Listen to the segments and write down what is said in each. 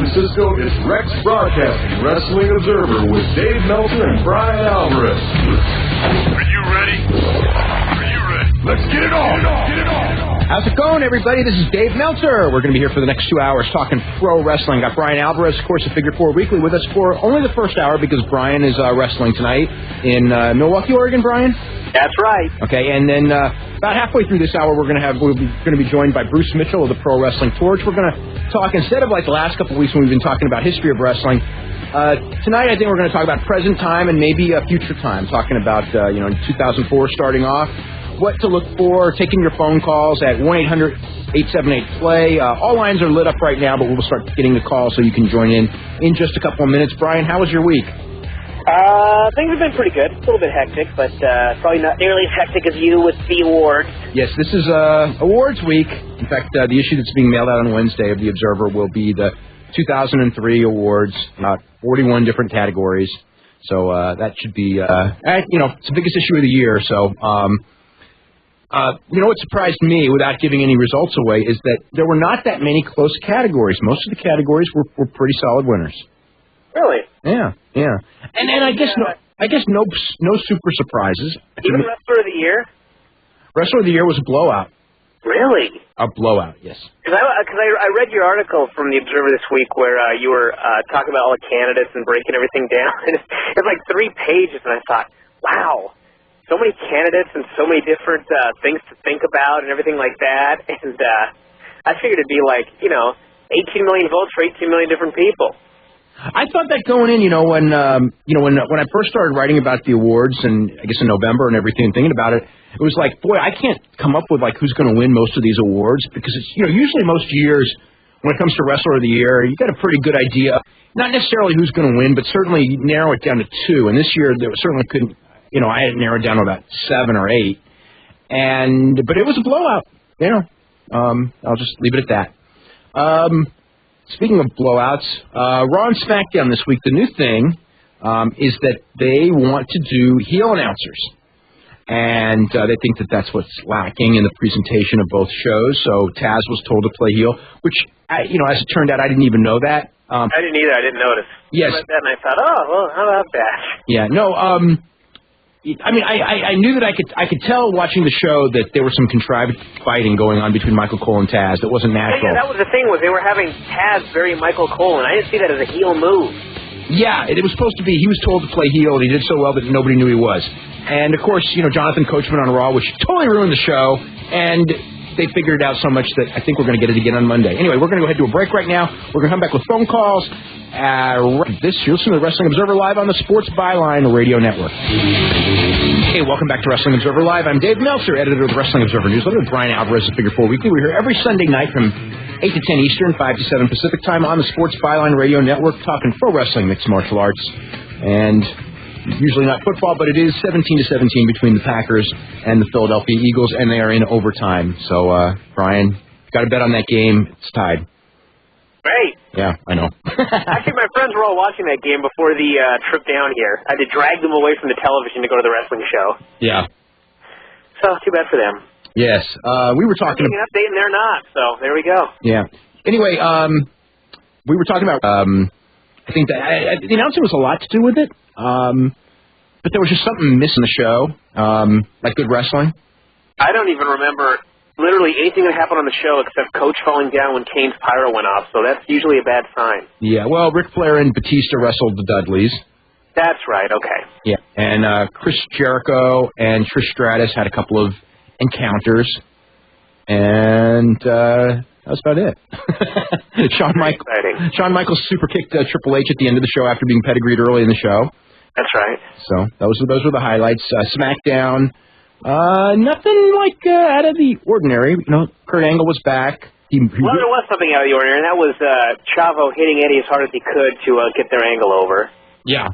Francisco, it's Rex Broadcasting Wrestling Observer with Dave Meltzer and Bryan Alvarez. Are you ready? Are you ready? Let's get it on! Get it on! How's it going, everybody? This is Dave Meltzer. We're going to be here for the next 2 hours talking pro wrestling. Got Bryan Alvarez, of course, of Figure 4 Weekly with us for only the first hour because Bryan is wrestling tonight in Milwaukee, Oregon, Bryan? That's right. Okay, and then about halfway through this hour, we're going to be joined by Bruce Mitchell of the Pro Wrestling Torch. We're going to talk, instead of like the last couple of weeks when we've been talking about history of wrestling, tonight I think we're going to talk about present time and maybe future time, talking about, 2004 starting off, what to look for, taking your phone calls at 1-800-878-PLAY. All lines are lit up right now, but we'll start getting the calls so you can join in just a couple of minutes. Bryan, how was your week? Things have been pretty good. A little bit hectic, but probably not nearly as hectic as you with the awards. Yes, this is awards week. In fact, the issue that's being mailed out on Wednesday of the Observer will be the 2003 awards, 41 different categories. So that should be, it's the biggest issue of the year. So, what surprised me, without giving any results away, is that there were not that many close categories. Most of the categories were pretty solid winners. Really? Yeah. And I guess no super surprises. Even Wrestler of the Year? Wrestler of the Year was a blowout. Really? A blowout, yes. Because I read your article from the Observer this week where you were talking about all the candidates and breaking everything down. It's like 3 pages, and I thought, wow, so many candidates and so many different things to think about and everything like that. And I figured it'd be like, 18 million votes for 18 million different people. I thought that going in, when I first started writing about the awards, and I guess in November and everything, thinking about it, it was like, boy, I can't come up with like who's going to win most of these awards because it's usually most years when it comes to Wrestler of the Year, you got a pretty good idea, not necessarily who's going to win, but certainly narrow it down to 2. And this year, there certainly couldn't, I had it narrowed down to about 7 or 8, but it was a blowout. I'll just leave it at that. Speaking of blowouts, Raw and SmackDown this week, the new thing is that they want to do heel announcers. And they think that that's what's lacking in the presentation of both shows. So Taz was told to play heel, which, as it turned out, I didn't even know that. I didn't either. I didn't notice. Yes. I read that and I thought, oh, well, how about that? Yeah, no, I knew that I could tell watching the show that there was some contrived fighting going on between Michael Cole and Taz that wasn't natural. Yeah, that was the thing, was they were having Taz bury Michael Cole, and I didn't see that as a heel move. Yeah, it was supposed to be. He was told to play heel, and he did so well that nobody knew he was. And, of course, Jonathan Coachman on Raw, which totally ruined the show, and they figured it out so much that I think we're going to get it again on Monday. Anyway, we're going to go ahead and do a break right now. We're going to come back with phone calls. You're listening to the Wrestling Observer Live on the Sports Byline Radio Network. Hey, welcome back to Wrestling Observer Live. I'm Dave Meltzer, editor of the Wrestling Observer Newsletter, with Bryan Alvarez of Figure 4 Weekly. We're here every Sunday night from 8 to 10 Eastern, 5 to 7 Pacific time on the Sports Byline Radio Network, talking pro wrestling, mixed martial arts, and usually not football, but it is 17-17 between the Packers and the Philadelphia Eagles, and they are in overtime. So, Bryan, got to bet on that game. It's tied. Great. Yeah, I know. Actually, my friends were all watching that game before the trip down here. I had to drag them away from the television to go to the wrestling show. Yeah. So, too bad for them. Yes. We were talking... An update, and they're not, so there we go. Yeah. Anyway, we were talking about... I think that the announcement was a lot to do with it, but there was just something missing the show, like good wrestling. I don't even remember literally anything that happened on the show except Coach falling down when Kane's pyro went off, so that's usually a bad sign. Yeah, well, Ric Flair and Batista wrestled the Dudleys. That's right, okay. Yeah, and Chris Jericho and Trish Stratus had a couple of encounters, and that was about it. Shawn Michaels super kicked Triple H at the end of the show after being pedigreed early in the show. That's right. So those were the highlights. SmackDown, nothing like out of the ordinary. Kurt Angle was back. Well, there was something out of the ordinary, and that was Chavo hitting Eddie as hard as he could to get their angle over. Yeah.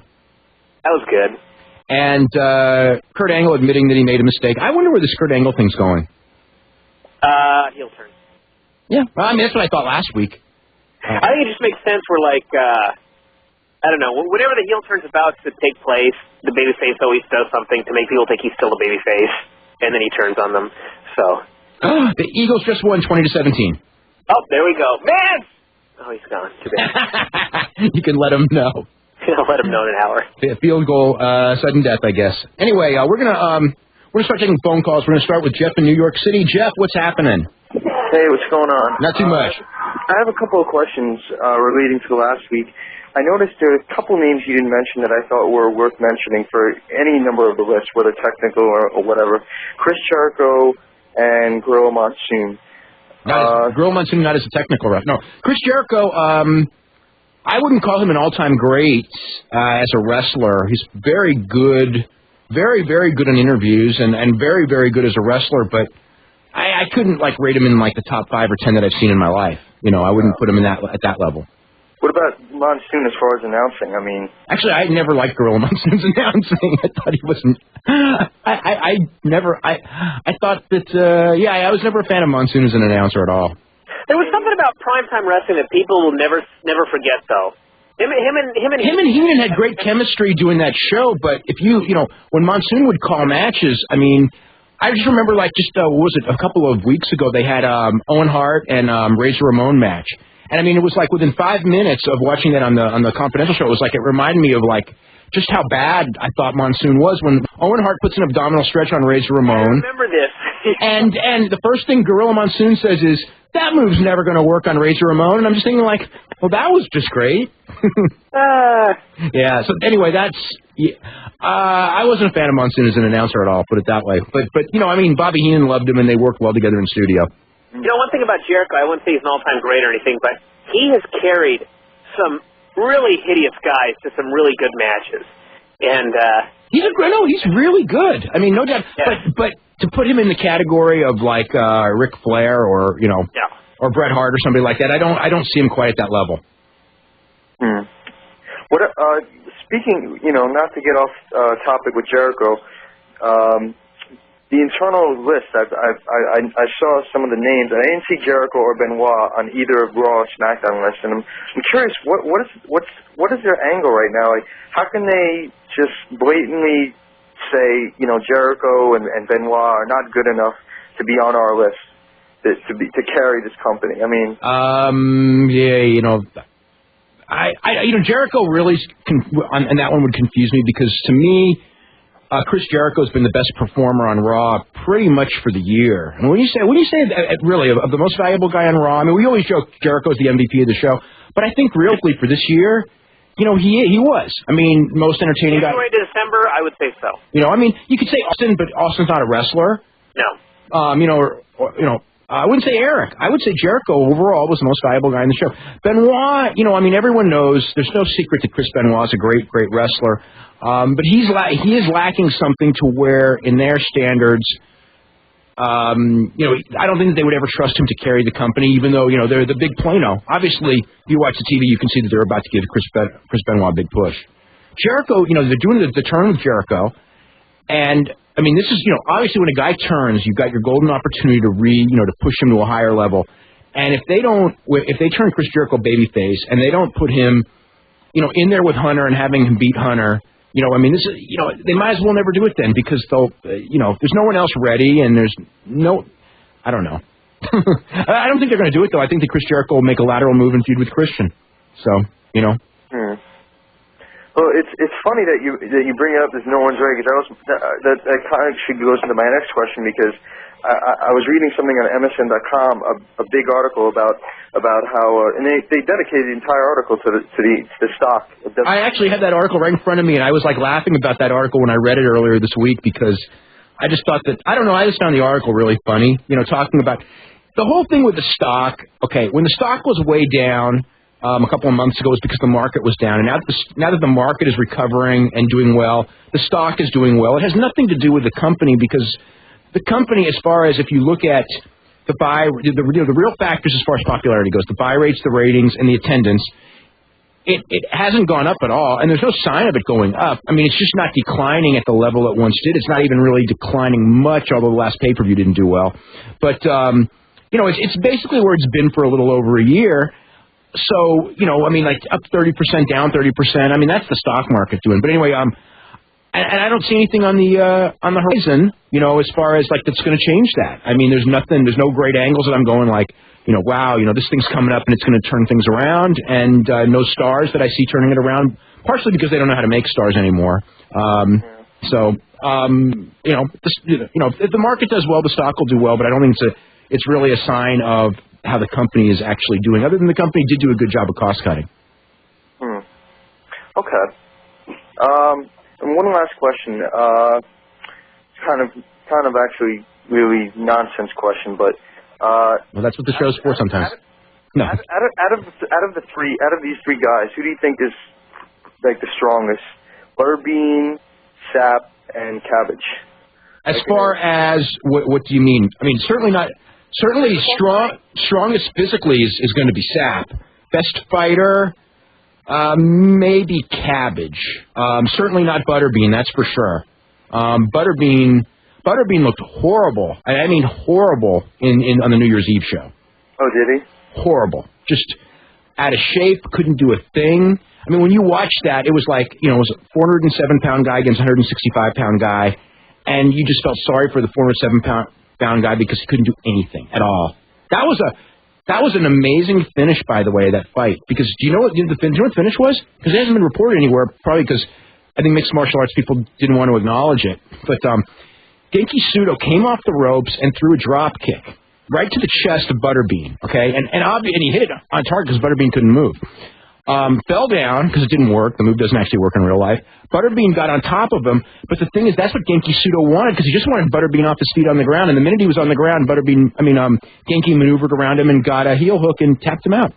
That was good. And Kurt Angle admitting that he made a mistake. I wonder where this Kurt Angle thing's going. Heel turn. Yeah, well, I mean, that's what I thought last week. I think it just makes sense where, like, I don't know, whenever the heel turn's about to take place, the babyface always does something to make people think he's still the babyface, and then he turns on them, so. The Eagles just won 20-17. Oh, there we go. Man! Oh, he's gone. Too bad. You can let him know. I'll let him know in an hour. Field goal, sudden death, I guess. Anyway, we're gonna start taking phone calls. We're gonna start with Jeff in New York City. Jeff, what's happening? Hey, what's going on? Not too much. I have a couple of questions relating to last week. I noticed there are a couple names you didn't mention that I thought were worth mentioning for any number of the lists, whether technical or whatever. Chris Jericho and Gorilla Monsoon. Gorilla Monsoon not as a technical ref. No, Chris Jericho, I wouldn't call him an all-time great as a wrestler. He's very good, very, very good in interviews and very, very good as a wrestler, but I couldn't, rate him in, the top 5 or 10 that I've seen in my life. I wouldn't put him at that level. What about Monsoon as far as announcing? Actually, I never liked Gorilla Monsoon's announcing. I thought he wasn't. I thought that. I was never a fan of Monsoon as an announcer at all. There was something about primetime wrestling that people will never forget, though. Him and Heenan had great chemistry doing that show, but if when Monsoon would call matches, I just remember what was it, a couple of weeks ago they had Owen Hart and Razor Ramon match. And it was within 5 minutes of watching that on the Confidential show, it was it reminded me of just how bad I thought Monsoon was when Owen Hart puts an abdominal stretch on Razor Ramon. I remember this. and the first thing Gorilla Monsoon says is, that move's never going to work on Razor Ramon. And I'm just thinking well, that was just great. Yeah, so anyway, I wasn't a fan of Monsoon as an announcer at all, put it that way. But Bobby Heenan loved him and they worked well together in studio. One thing about Jericho, I wouldn't say he's an all-time great or anything, but he has carried some really hideous guys to some really good matches. And he's really good. No doubt. Yeah. But to put him in the category of Ric Flair or or Bret Hart or somebody like that, I don't see him quite at that level. What speaking, not to get off topic with Jericho. The internal list, I saw some of the names. I didn't see Jericho or Benoit on either of Raw or SmackDown lists, and I'm curious what is their angle right now? How can they just blatantly say Jericho and Benoit are not good enough to be on our list to carry this company? Jericho really and that one would confuse me because to me. Chris Jericho's been the best performer on Raw pretty much for the year. And when you say really of the most valuable guy on Raw, we always joke Jericho's the MVP of the show, but I think really for this year, he was. Most entertaining guy. January to December, I would say so. You could say Austin, but Austin's not a wrestler. No. I wouldn't say Eric. I would say Jericho overall was the most valuable guy in the show. Benoit, everyone knows there's no secret that Chris Benoit's a great, great wrestler. But he is lacking something to where, in their standards, I don't think that they would ever trust him to carry the company, even though, they're the big Plano. Obviously, if you watch the TV, you can see that they're about to give Chris Benoit a big push. Jericho, they're doing the turn with Jericho, and this is, obviously when a guy turns, you've got your golden opportunity to push him to a higher level. And if they turn Chris Jericho babyface and they don't put him, in there with Hunter and having him beat Hunter, this is, they might as well never do it then because they'll, there's no one else ready and there's no, I don't know. I don't think they're going to do it though. I think that Chris Jericho will make a lateral move and feud with Christian. So, Well, it's funny that you bring it up as no one's ready because that kind of actually goes into my next question because I was reading something on MSN.com, a big article about how and they dedicated the entire article to the stock. I actually had that article right in front of me, and I was laughing about that article when I read it earlier this week because I just thought that I just found the article really funny. Talking about the whole thing with the stock. Okay, when the stock was way down. A couple of months ago was because the market was down. And now that the market is recovering and doing well, the stock is doing well. It has nothing to do with the company because the company, as far as if you look at the real factors as far as popularity goes, the buy rates, the ratings, and the attendance, it hasn't gone up at all. And there's no sign of it going up. It's just not declining at the level it once did. It's not even really declining much, although the last pay-per-view didn't do well. But, it's basically where it's been for a little over a year. So, up 30%, down 30%. That's the stock market doing. But anyway, And I don't see anything on the horizon, as far as like that's going to change that. I mean, there's no great angles that I'm going like, wow, this thing's coming up and it's going to turn things around, and no stars that I see turning it around. Partially because they don't know how to make stars anymore. If the market does well, the stock will do well. But I don't think it's really a sign of how the company is actually doing. Other than the company did do a good job of cost cutting. Okay. And one last question. Kind of actually really nonsense question, but well, that's what the show's for sometimes. No. Out of these three guys, who do you think is like the strongest? Butterbean, Sap, and Cabbage. As far as what do you mean? I mean, certainly strongest physically is going to be Sap. Best fighter, maybe Cabbage. Certainly not Butterbean, that's for sure. Butterbean looked horrible. I mean horrible on the New Year's Eve show. Oh, did he? Horrible. Just out of shape, couldn't do a thing. I mean, when you watch that, it was like, it was a 407-pound guy against a 165-pound guy, and you just felt sorry for the 407-pound guy because he couldn't do anything at all. That was an amazing finish, by the way, that fight. Because do you know what the finish was? Because it hasn't been reported anywhere, probably because I think mixed martial arts people didn't want to acknowledge it. But Genki Sudo came off the ropes and threw a drop kick right to the chest of Butterbean, okay? And he hit it on target because Butterbean couldn't move. Fell down because it didn't work. The move doesn't actually work in real life. Butterbean got on top of him, but the thing is, that's what Genki Sudo wanted because he just wanted Butterbean off his feet on the ground. And the minute he was on the ground, Genki maneuvered around him and got a heel hook and tapped him out.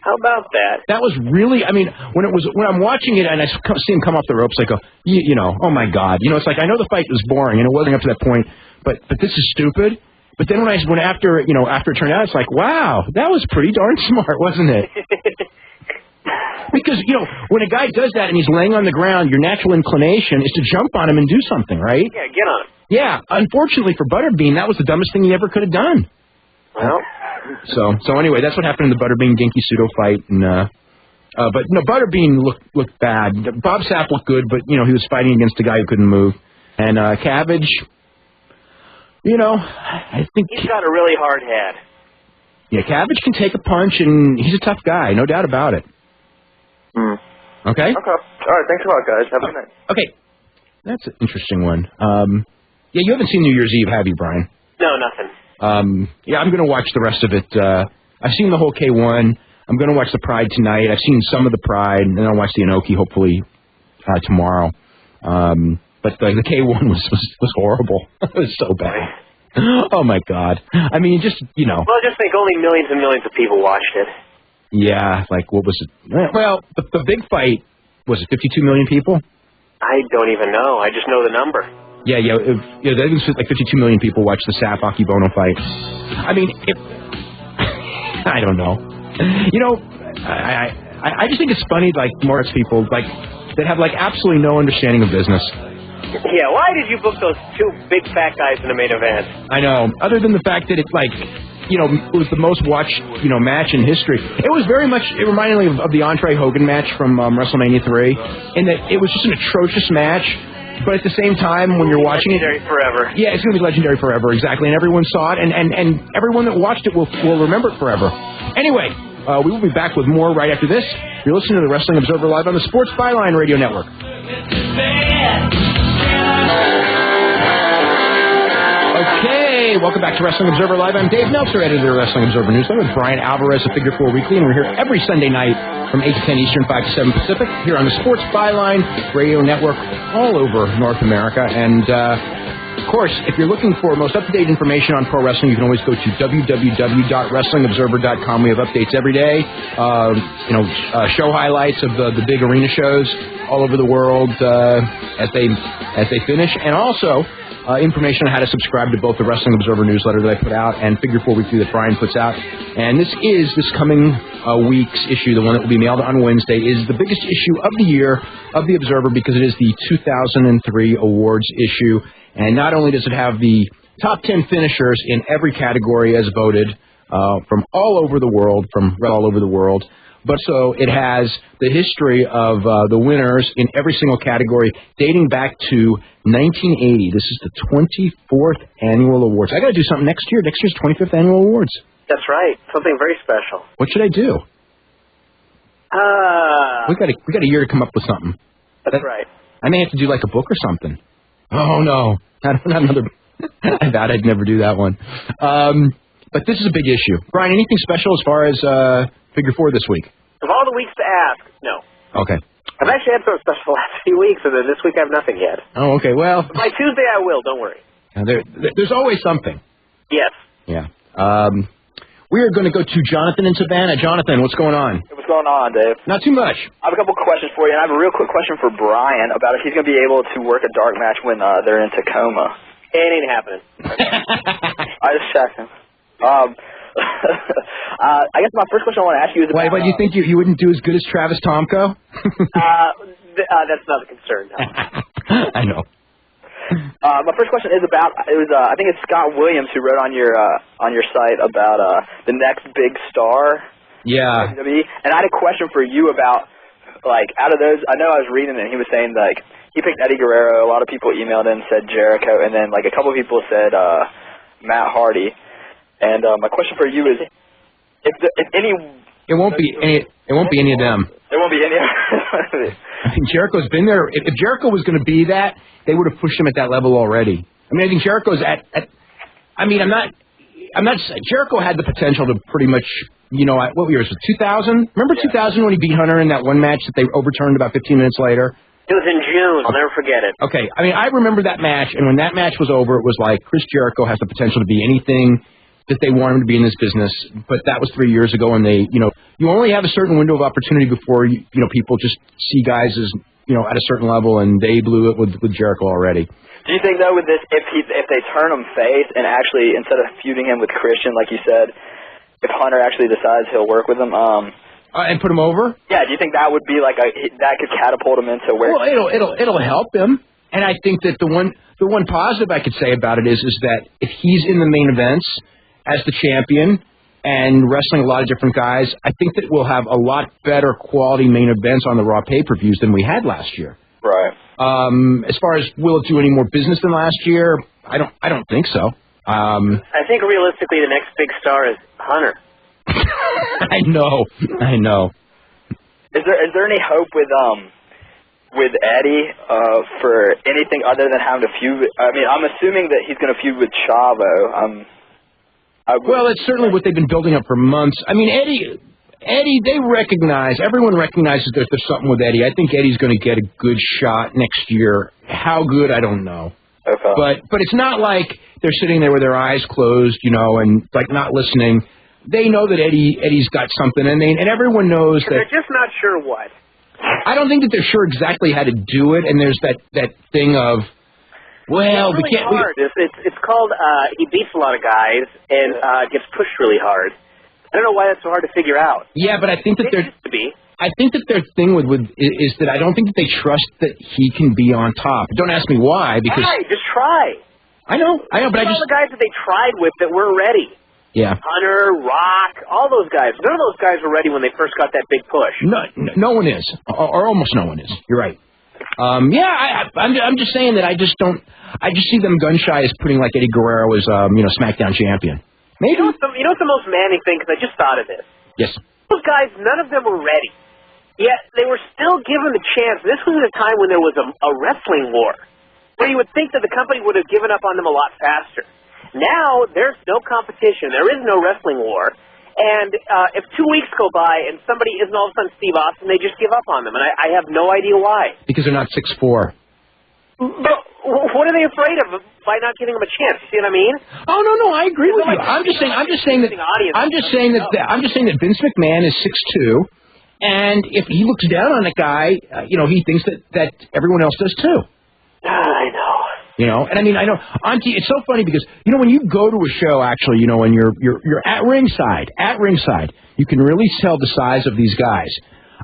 How about that? That was really, when I'm watching it and I see him come off the ropes, I go, oh my God, it's like I know the fight was boring and it wasn't up to that point, but this is stupid. But then when after it turned out, it's like, wow, that was pretty darn smart, wasn't it? Because, when a guy does that and he's laying on the ground, your natural inclination is to jump on him and do something, right? Yeah, get on him. Yeah, unfortunately for Butterbean, that was the dumbest thing he ever could have done. Well. So anyway, that's what happened in the Butterbean Genki Sudo fight. And, but no, Butterbean looked bad. Bob Sapp looked good, but, he was fighting against a guy who couldn't move. And Cabbage, I think... He's got a really hard head. Yeah, Cabbage can take a punch, and he's a tough guy, no doubt about it. Okay? Okay. All right, thanks a lot, guys. Have a good night. Okay. That's an interesting one. Yeah, you haven't seen New Year's Eve, have you, Brian? No, nothing. Yeah, I'm going to watch the rest of it. I've seen the whole K1. I'm going to watch the Pride tonight. I've seen some of the Pride, and then I'll watch the Inoki hopefully tomorrow. But the K1 was horrible. It was so bad. Oh, my God. I mean, just, Well, just think only millions and millions of people watched it. Yeah, like, what was it? Well, the big fight, was it 52 million people? I don't even know. I just know the number. Yeah, that was like 52 million people watched the Sap Akibono fight. I mean, I don't know. I just think it's funny, like, Moritz people, like, that have, like, absolutely no understanding of business. Yeah, why did you book those two big fat guys in the main event? I know. Other than the fact that it's, like, it was the most watched, match in history. It was very much, it reminded me of the Andre Hogan match from WrestleMania 3, in that it was just an atrocious match, but at the same time, when you're watching legendary forever. Yeah, it's going to be legendary forever, exactly, and everyone saw it, and everyone that watched it will remember it forever. Anyway, we will be back with more right after this. You're listening to the Wrestling Observer Live on the Sports Byline Radio Network. Okay, welcome back to Wrestling Observer Live. I'm Dave Meltzer, editor of Wrestling Observer Newsletter, with Bryan Alvarez of Figure 4 Weekly, and we're here every Sunday night from 8 to 10 Eastern, 5 to 7 Pacific, here on the Sports Byline Radio Network all over North America. And, of course, if you're looking for most up-to-date information on pro wrestling, you can always go to www.wrestlingobserver.com. We have updates every day, show highlights of the big arena shows all over the world as they finish, and also information on how to subscribe to both the Wrestling Observer newsletter that I put out and Figure 4 Weekly that Bryan puts out. And this coming week's issue, the one that will be mailed on Wednesday, is the biggest issue of the year of the Observer because it is the 2003 awards issue. And not only does it have the top 10 finishers in every category as voted from all over the world, but so it has the history of the winners in every single category dating back to 1980. This is the 24th annual awards. I got to do something next year. Next year's 25th annual awards. That's right. Something very special. What should I do? We got a year to come up with something. That's right. I may have to do like a book or something. Oh no, not another. I thought I'd never do that one. But this is a big issue. Bryan, anything special as far as Figure 4 this week? Of all the weeks to ask, no. Okay. I've actually had something special the last few weeks, and then this week I have nothing yet. Oh, okay. Well, by Tuesday I will. Don't worry. There's always something. Yes. Yeah. We are going to go to Jonathan in Savannah. Jonathan, what's going on? Hey, what's going on, Dave? Not too much. I have a couple questions for you, and I have a real quick question for Bryan about if he's going to be able to work a dark match when they're in Tacoma. It ain't happening. I just checking. I guess my first question I want to ask you is about... Why, you think you wouldn't do as good as Travis Tomko? That's not a concern, no. I know. My first question is about, I think it's Scott Williams who wrote on your site about the next big star. Yeah. And I had a question for you about, like, out of those, I know I was reading it, and he was saying, like, he picked Eddie Guerrero. A lot of people emailed in and said Jericho, and then, like, a couple of people said Matt Hardy. And my question for you is, if any... It won't be any of them. It won't be any of them. I think Jericho's been there. If Jericho was going to be that, they would have pushed him at that level already. I mean, I think Jericho's at I mean, I'm not. Jericho had the potential to pretty much, what year was it? 2000. Remember 2000 when he beat Hunter in that one match that they overturned about 15 minutes later? It was in June. I'll never forget it. Okay. I mean, I remember that match, and when that match was over, it was like Chris Jericho has the potential to be anything that they want him to be in this business. But that was 3 years ago, and they, you only have a certain window of opportunity before people just see guys as at a certain level, and they blew it with Jericho already. Do you think, though, with this, if they turn him face and actually, instead of feuding him with Christian, like you said, if Hunter actually decides he'll work with him, and put him over? Yeah, do you think that would be that could catapult him into where? Well, it'll help him, and I think that the one positive I could say about it is that if he's in the main events as the champion and wrestling a lot of different guys, I think that we'll have a lot better quality main events on the Raw pay-per-views than we had last year. Right. As far as will it do any more business than last year, I don't think so. I think realistically the next big star is Hunter. I know. Is there any hope with Eddie for anything other than having to feud? I mean, I'm assuming that he's going to feud with Chavo. Well, it's certainly what they've been building up for months. I mean, Eddie, everyone recognizes that there's something with Eddie. I think Eddie's going to get a good shot next year. How good, I don't know. Okay. But it's not like they're sitting there with their eyes closed, and like not listening. They know that Eddie's got something, and everyone knows that. They're just not sure what. I don't think that they're sure exactly how to do it, and there's that thing of, well, it's really hard. It's called he beats a lot of guys and gets pushed really hard. I don't know why that's so hard to figure out. Yeah, but I think that I think that their thing with is that I don't think that they trust that he can be on top. Don't ask me why, because just try. I know, but all the guys that they tried with that weren't ready. Yeah. Hunter, Rock, all those guys. None of those guys were ready when they first got that big push. No one is, or almost no one is. You're right. I'm just saying that I just see them gun shy as putting like Eddie Guerrero as SmackDown champion. Maybe. You know what's the most manning thing? Because I just thought of this. Yes. Those guys, none of them were ready. Yet they were still given the chance. This was at a time when there was a wrestling war, where you would think that the company would have given up on them a lot faster. Now there's no competition. There is no wrestling war. And if 2 weeks go by and somebody isn't all of a sudden Steve Austin, they just give up on them. And I have no idea why. Because they're not 6'4". But what are they afraid of by not giving them a chance? You see what I mean? Oh no, I agree with you. I'm just saying that Vince McMahon is 6'2", and if he looks down on a guy, he thinks that everyone else does too. I know. And I mean, I know, Auntie, it's so funny because, when you go to a show, actually, and you're at ringside, you can really tell the size of these guys.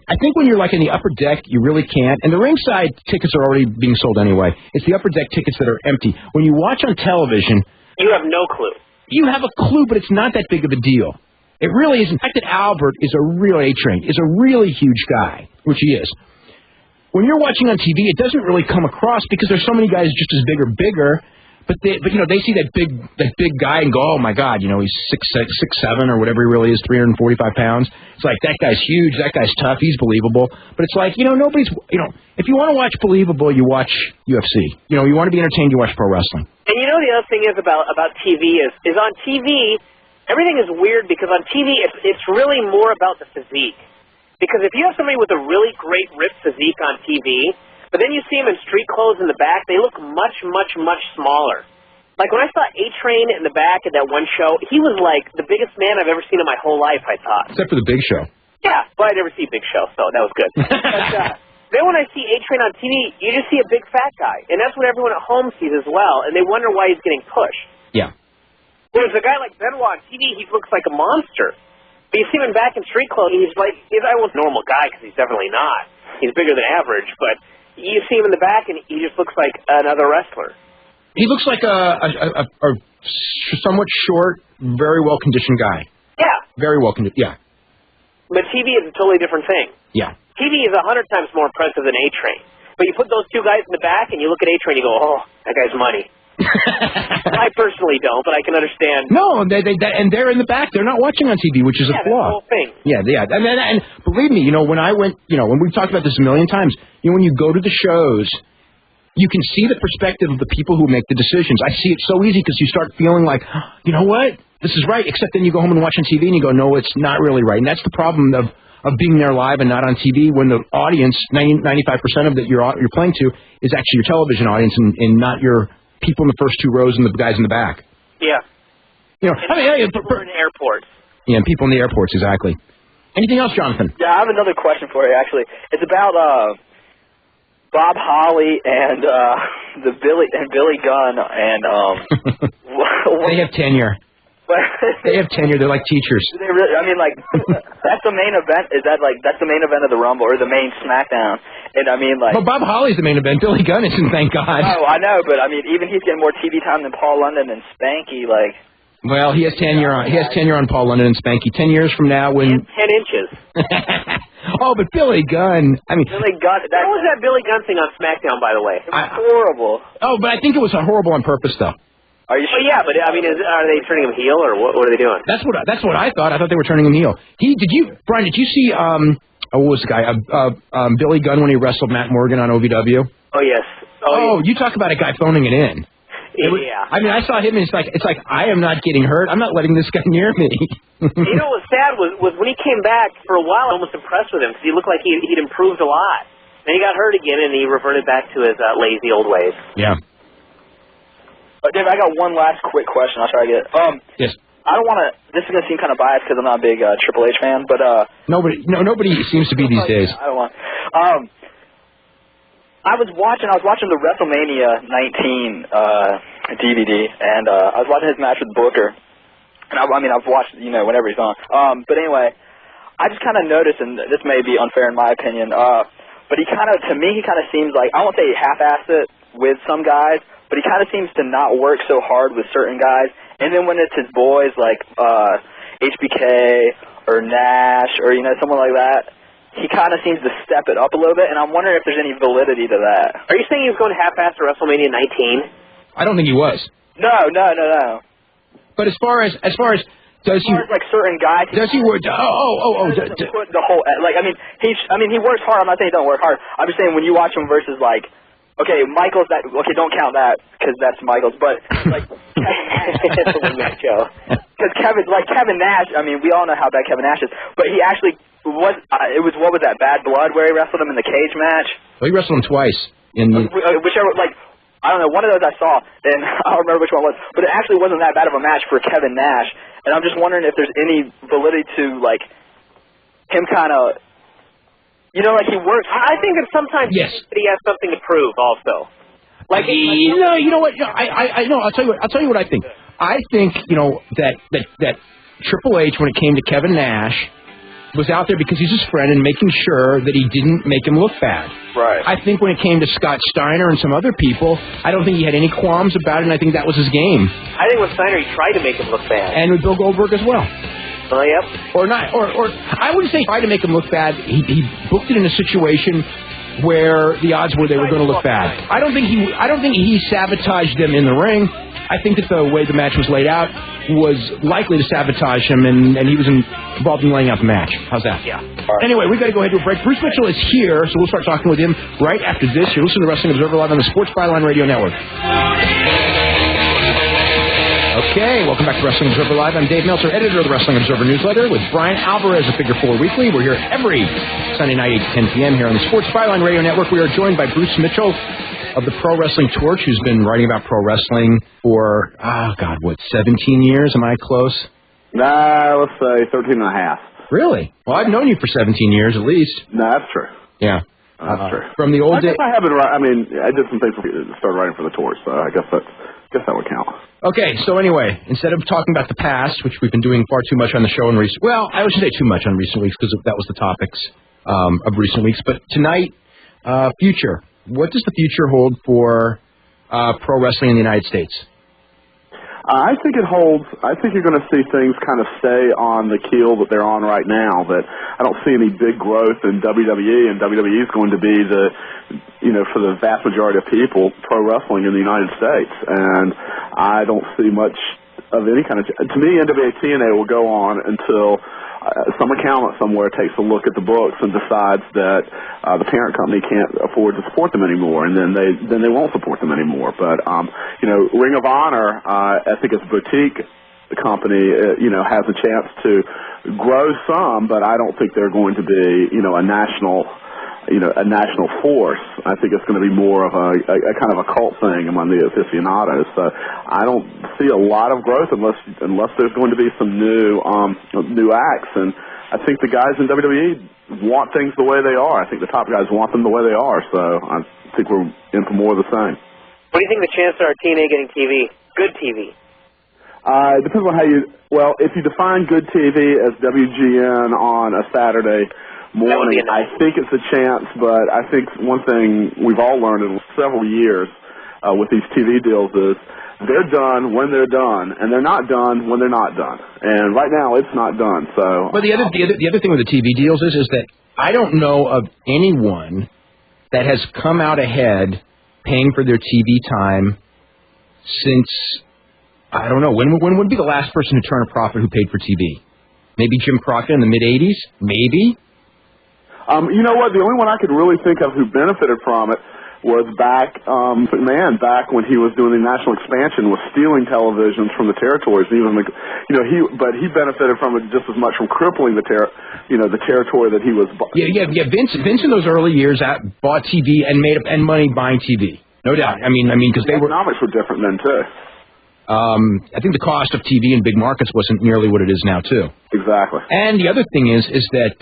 I think when you're like in the upper deck, you really can't. And the ringside tickets are already being sold anyway. It's the upper deck tickets that are empty. When you watch on television, you have no clue. You have a clue, but it's not that big of a deal. It really is. In fact, that Albert is a real A-Train, is a really huge guy, which he is. When you're watching on TV, it doesn't really come across because there's so many guys just as big or bigger. But they see that big guy and go, oh my God, he's 6'7" or whatever he really is, 345 pounds. It's like, that guy's huge, that guy's tough, he's believable. But it's like, nobody's, if you want to watch believable, you watch UFC. You want to be entertained, you watch pro wrestling. And the other thing is about TV is on TV, everything is weird because on TV it's really more about the physique. Because if you have somebody with a really great ripped physique on TV, but then you see them in street clothes in the back, they look much, much, much smaller. Like when I saw A-Train in the back at that one show, he was like the biggest man I've ever seen in my whole life, I thought. Except for the Big Show. Yeah, but I never see Big Show, so that was good. But then when I see A-Train on TV, you just see a big fat guy. And that's what everyone at home sees as well, and they wonder why he's getting pushed. Yeah. Whereas a guy like Benoit on TV, he looks like a monster. But you see him back in street clothes, he's like, I was a normal guy because he's definitely not. He's bigger than average, but you see him in the back, and he just looks like another wrestler. He looks like a somewhat short, very well-conditioned guy. Yeah. Very well-conditioned, yeah. But TV is a totally different thing. Yeah. TV is 100 times more impressive than A-Train. But you put those two guys in the back, and you look at A-Train, you go, oh, that guy's money. I personally don't, but I can understand. No, and they're in the back. They're not watching on TV, which is a flaw. The whole thing. Yeah. And believe me, when I went, when we've talked about this a million times, when you go to the shows, you can see the perspective of the people who make the decisions. I see it so easy because you start feeling like, you know what, this is right. Except then you go home and watch on TV and you go, no, it's not really right. And that's the problem of being there live and not on TV when the audience, 95% of that you're playing to, is actually your television audience and not your people in the first two rows and the guys in the back. Yeah. People in airports. Yeah, and people in the airports, exactly. Anything else, Jonathan? Yeah, I have another question for you, actually. It's about Bob Holly and Billy Gunn and they have tenure. They have tenure. They're like teachers. They really, that's the main event. That's the main event of the Rumble or the main SmackDown? And Well, Bob Holly's the main event. Billy Gunn isn't, thank God. Oh, I know, but even he's getting more TV time than Paul London and Spanky. Well, he has tenure on. He has tenure on Paul London and Spanky. 10 years from now, when 10 inches. Oh, but Billy Gunn. Billy Gunn. What was that Billy Gunn thing on SmackDown, by the way? It was horrible. Oh, but I think it was horrible on purpose, though. Are you sure? Oh, yeah, but are they turning him heel or what are they doing? That's what I thought. I thought they were turning him heel. Brian? Did you see what was the guy? Billy Gunn when he wrestled Matt Morgan on OVW. Oh yes. You talk about a guy phoning it in. Yeah. I saw him and it's like I am not getting hurt. I'm not letting this guy near me. What was sad was when he came back for a while. I was almost impressed with him because he looked like he'd improved a lot. Then he got hurt again and he reverted back to his lazy old ways. Yeah. Dave, I got one last quick question. I'll try to get it. Yes. I don't want to. This is going to seem kind of biased because I'm not a big Triple H fan, but nobody seems to be these days. I don't want. I was watching the WrestleMania 19 DVD, and I was watching his match with Booker. And I've watched whenever he's on. But anyway, I just kind of noticed, and this may be unfair in my opinion, but to me he kind of seems like, I won't say he half-assed it with some guys, but he kind of seems to not work so hard with certain guys. And then when it's his boys like HBK or Nash or someone like that, he kind of seems to step it up a little bit. And I'm wondering if there's any validity to that. Are you saying he was going half-assed to WrestleMania 19? I don't think he was. No. But as far as does he like certain guys? Does he work? The whole he works hard. I'm not saying he don't work hard. I'm just saying when you watch him versus like. Okay, Michaels. Don't count that because that's Michaels. But like, it's a win-back show. Because Kevin Nash. We all know how bad Kevin Nash is. But he actually was. It was what was that Bad Blood where he wrestled him in the cage match? Well, he wrestled him twice in whichever. I don't know. One of those I saw, and I don't remember which one it was. But it actually wasn't that bad of a match for Kevin Nash. And I'm just wondering if there's any validity to him kind of. He works. I think that sometimes he has something to prove also. You know what? I know. I'll tell you what I think. I think that Triple H, when it came to Kevin Nash, was out there because he's his friend and making sure that he didn't make him look bad. Right. I think when it came to Scott Steiner and some other people, I don't think he had any qualms about it, and I think that was his game. I think with Steiner, he tried to make him look bad. And with Bill Goldberg as well. Oh, yep. Or not, or I wouldn't say try to make him look bad. He booked it in a situation where the odds were they were going to look bad. I don't think he sabotaged them in the ring. I think that the way the match was laid out was likely to sabotage him, and he was involved in laying out the match. How's that? Yeah. Anyway, we've got to go ahead to a break. Bruce Mitchell is here, so we'll start talking with him right after this. You're listening to Wrestling Observer Live on the Sports Byline Radio Network. Okay, welcome back to Wrestling Observer Live. I'm Dave Meltzer, editor of the Wrestling Observer newsletter, with Bryan Alvarez of Figure 4 Weekly. We're here every Sunday night, 8 to 10 p.m. here on the Sports Byline Radio Network. We are joined by Bruce Mitchell of the Pro Wrestling Torch, who's been writing about pro wrestling for, 17 years? Am I close? Nah, let's say 13 and a half. Really? Well, I've known you for 17 years at least. No, that's true. Yeah. That's true. From the old days. I have been. I mean, I did some things to start writing for the Torch, so I guess that would count. Okay, so anyway, instead of talking about the past, which we've been doing far too much on the show in recent, well, I wouldn't say too much on recent weeks because that was the topics of recent weeks. But tonight, future. What does the future hold for pro wrestling in the United States? I think it holds. I think you're going to see things kind of stay on the keel that they're on right now. That I don't see any big growth in WWE, and WWE is going to be for the vast majority of people, pro wrestling in the United States. And I don't see much of any kind of. To me, NWA TNA will go on until some accountant somewhere takes a look at the books and decides that the parent company can't afford to support them anymore, and then they won't support them anymore. But Ring of Honor, I think it's a boutique company, has a chance to grow some, but I don't think they're going to be a national force. I think it's going to be more of a kind of a cult thing among the aficionados. So I don't see a lot of growth unless there's going to be some new acts. And I think the guys in WWE want things the way they are. I think the top guys want them the way they are. So I think we're in for more of the same. What do you think the chances are of TNA getting TV? Good TV? It depends on how if you define good TV as WGN on a Saturday morning, I think it's a chance, but I think one thing we've all learned in several years with these TV deals is they're done when they're done, and they're not done when they're not done. And right now, it's not done. So, but the other thing with the TV deals is that I don't know of anyone that has come out ahead paying for their TV time since, I don't know, when would be the last person to turn a profit who paid for TV? Maybe Jim Crockett in the mid-'80s? Maybe? You know what? The only one I could really think of who benefited from it was McMahon, back when he was doing the national expansion, was stealing televisions from the territories. Even but he benefited from it just as much from crippling the territory that he was. Yeah. Vince in those early years bought TV and made money buying TV. No doubt. I mean, because the economics were different then too. I think the cost of TV in big markets wasn't nearly what it is now too. Exactly. And the other thing is that.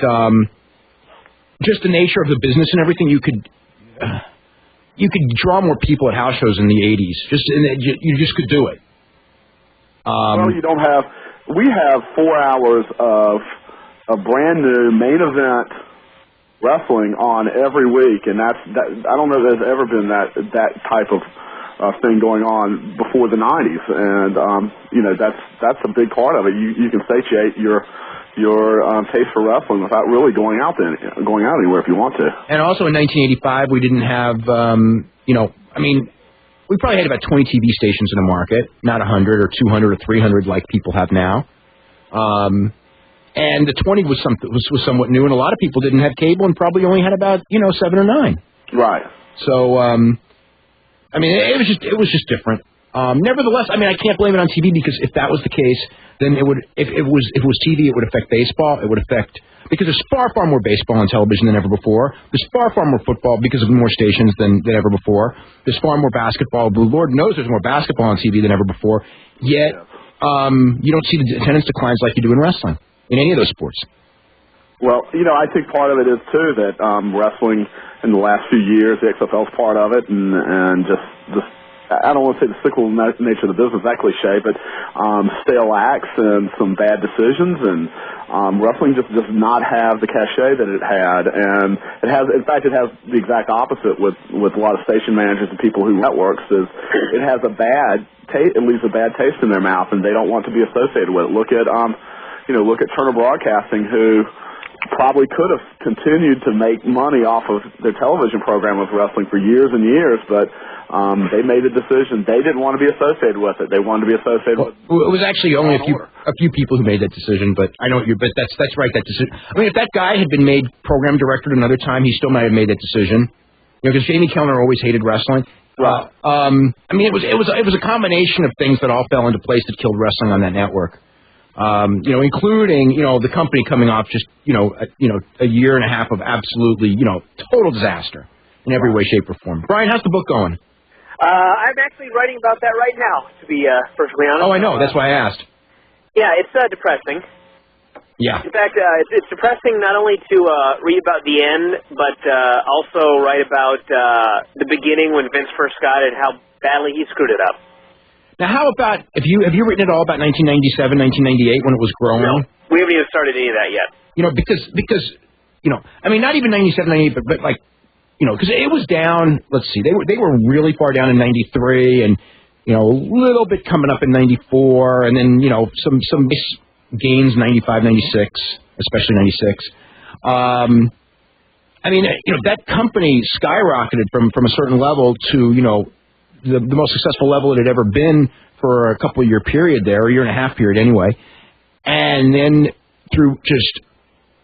Just the nature of the business and everything, you could draw more people at house shows in the 80s. You just could do it. You don't have. We have 4 hours of a brand new main event wrestling on every week, and I don't know if there's ever been that type of thing going on before the 90s, and that's a big part of it. You can satiate your taste for wrestling without really going out anywhere if you want to. And also in 1985, we didn't have, we probably had about 20 TV stations in the market, not 100 or 200 or 300 like people have now. And the 20 was somewhat new, and a lot of people didn't have cable and probably only had about 7 or 9. Right. So, it was just different. Nevertheless, I can't blame it on TV because if that was the case, then it would. If it was TV, it would affect baseball. It would affect because there's far more baseball on television than ever before. There's far more football because of more stations than ever before. There's far more basketball. The Lord knows there's more basketball on TV than ever before. Yet, you don't see the attendance declines like you do in wrestling in any of those sports. Well, I think part of it is too that wrestling in the last few years, the XFL's part of it, and just. I don't want to say the cyclical nature of the business, that cliche, but stale acts and some bad decisions, and wrestling just does not have the cachet that it had, and it has the exact opposite with a lot of station managers and people who networks. Is it has it leaves a bad taste in their mouth, and they don't want to be associated with it. Look at look at Turner Broadcasting, who probably could have continued to make money off of their television program with wrestling for years and years, but they made a decision. They didn't want to be associated with it. They wanted to be associated with. It was actually only a few people who made that decision, but I know but that's right. That decision. I mean, if that guy had been made program director at another time, he still might have made that decision. Because Jamie Kellner always hated wrestling. Right. I mean, it was a combination of things that all fell into place that killed wrestling on that network. Including, the company coming off just, a year and a half of absolutely, total disaster in every way, shape, or form. Bryan, how's the book going? I'm actually writing about that right now, to be perfectly honest. Oh, I know. That's why I asked. Yeah, it's depressing. Yeah. In fact, it's depressing not only to read about the end, but also write about the beginning when Vince first got it and how badly he screwed it up. Now, how about, have you written at all about 1997, 1998 when it was growing? No, we haven't even started any of that yet. Because I mean, not even 97, 98, but like, because it was down, let's see, they were really far down in 93 and, a little bit coming up in 94 and then, some gains 95, 96, especially 96. I mean, that company skyrocketed from a certain level to, the most successful level it had ever been for a couple of year period there, a year and a half period anyway. And then through just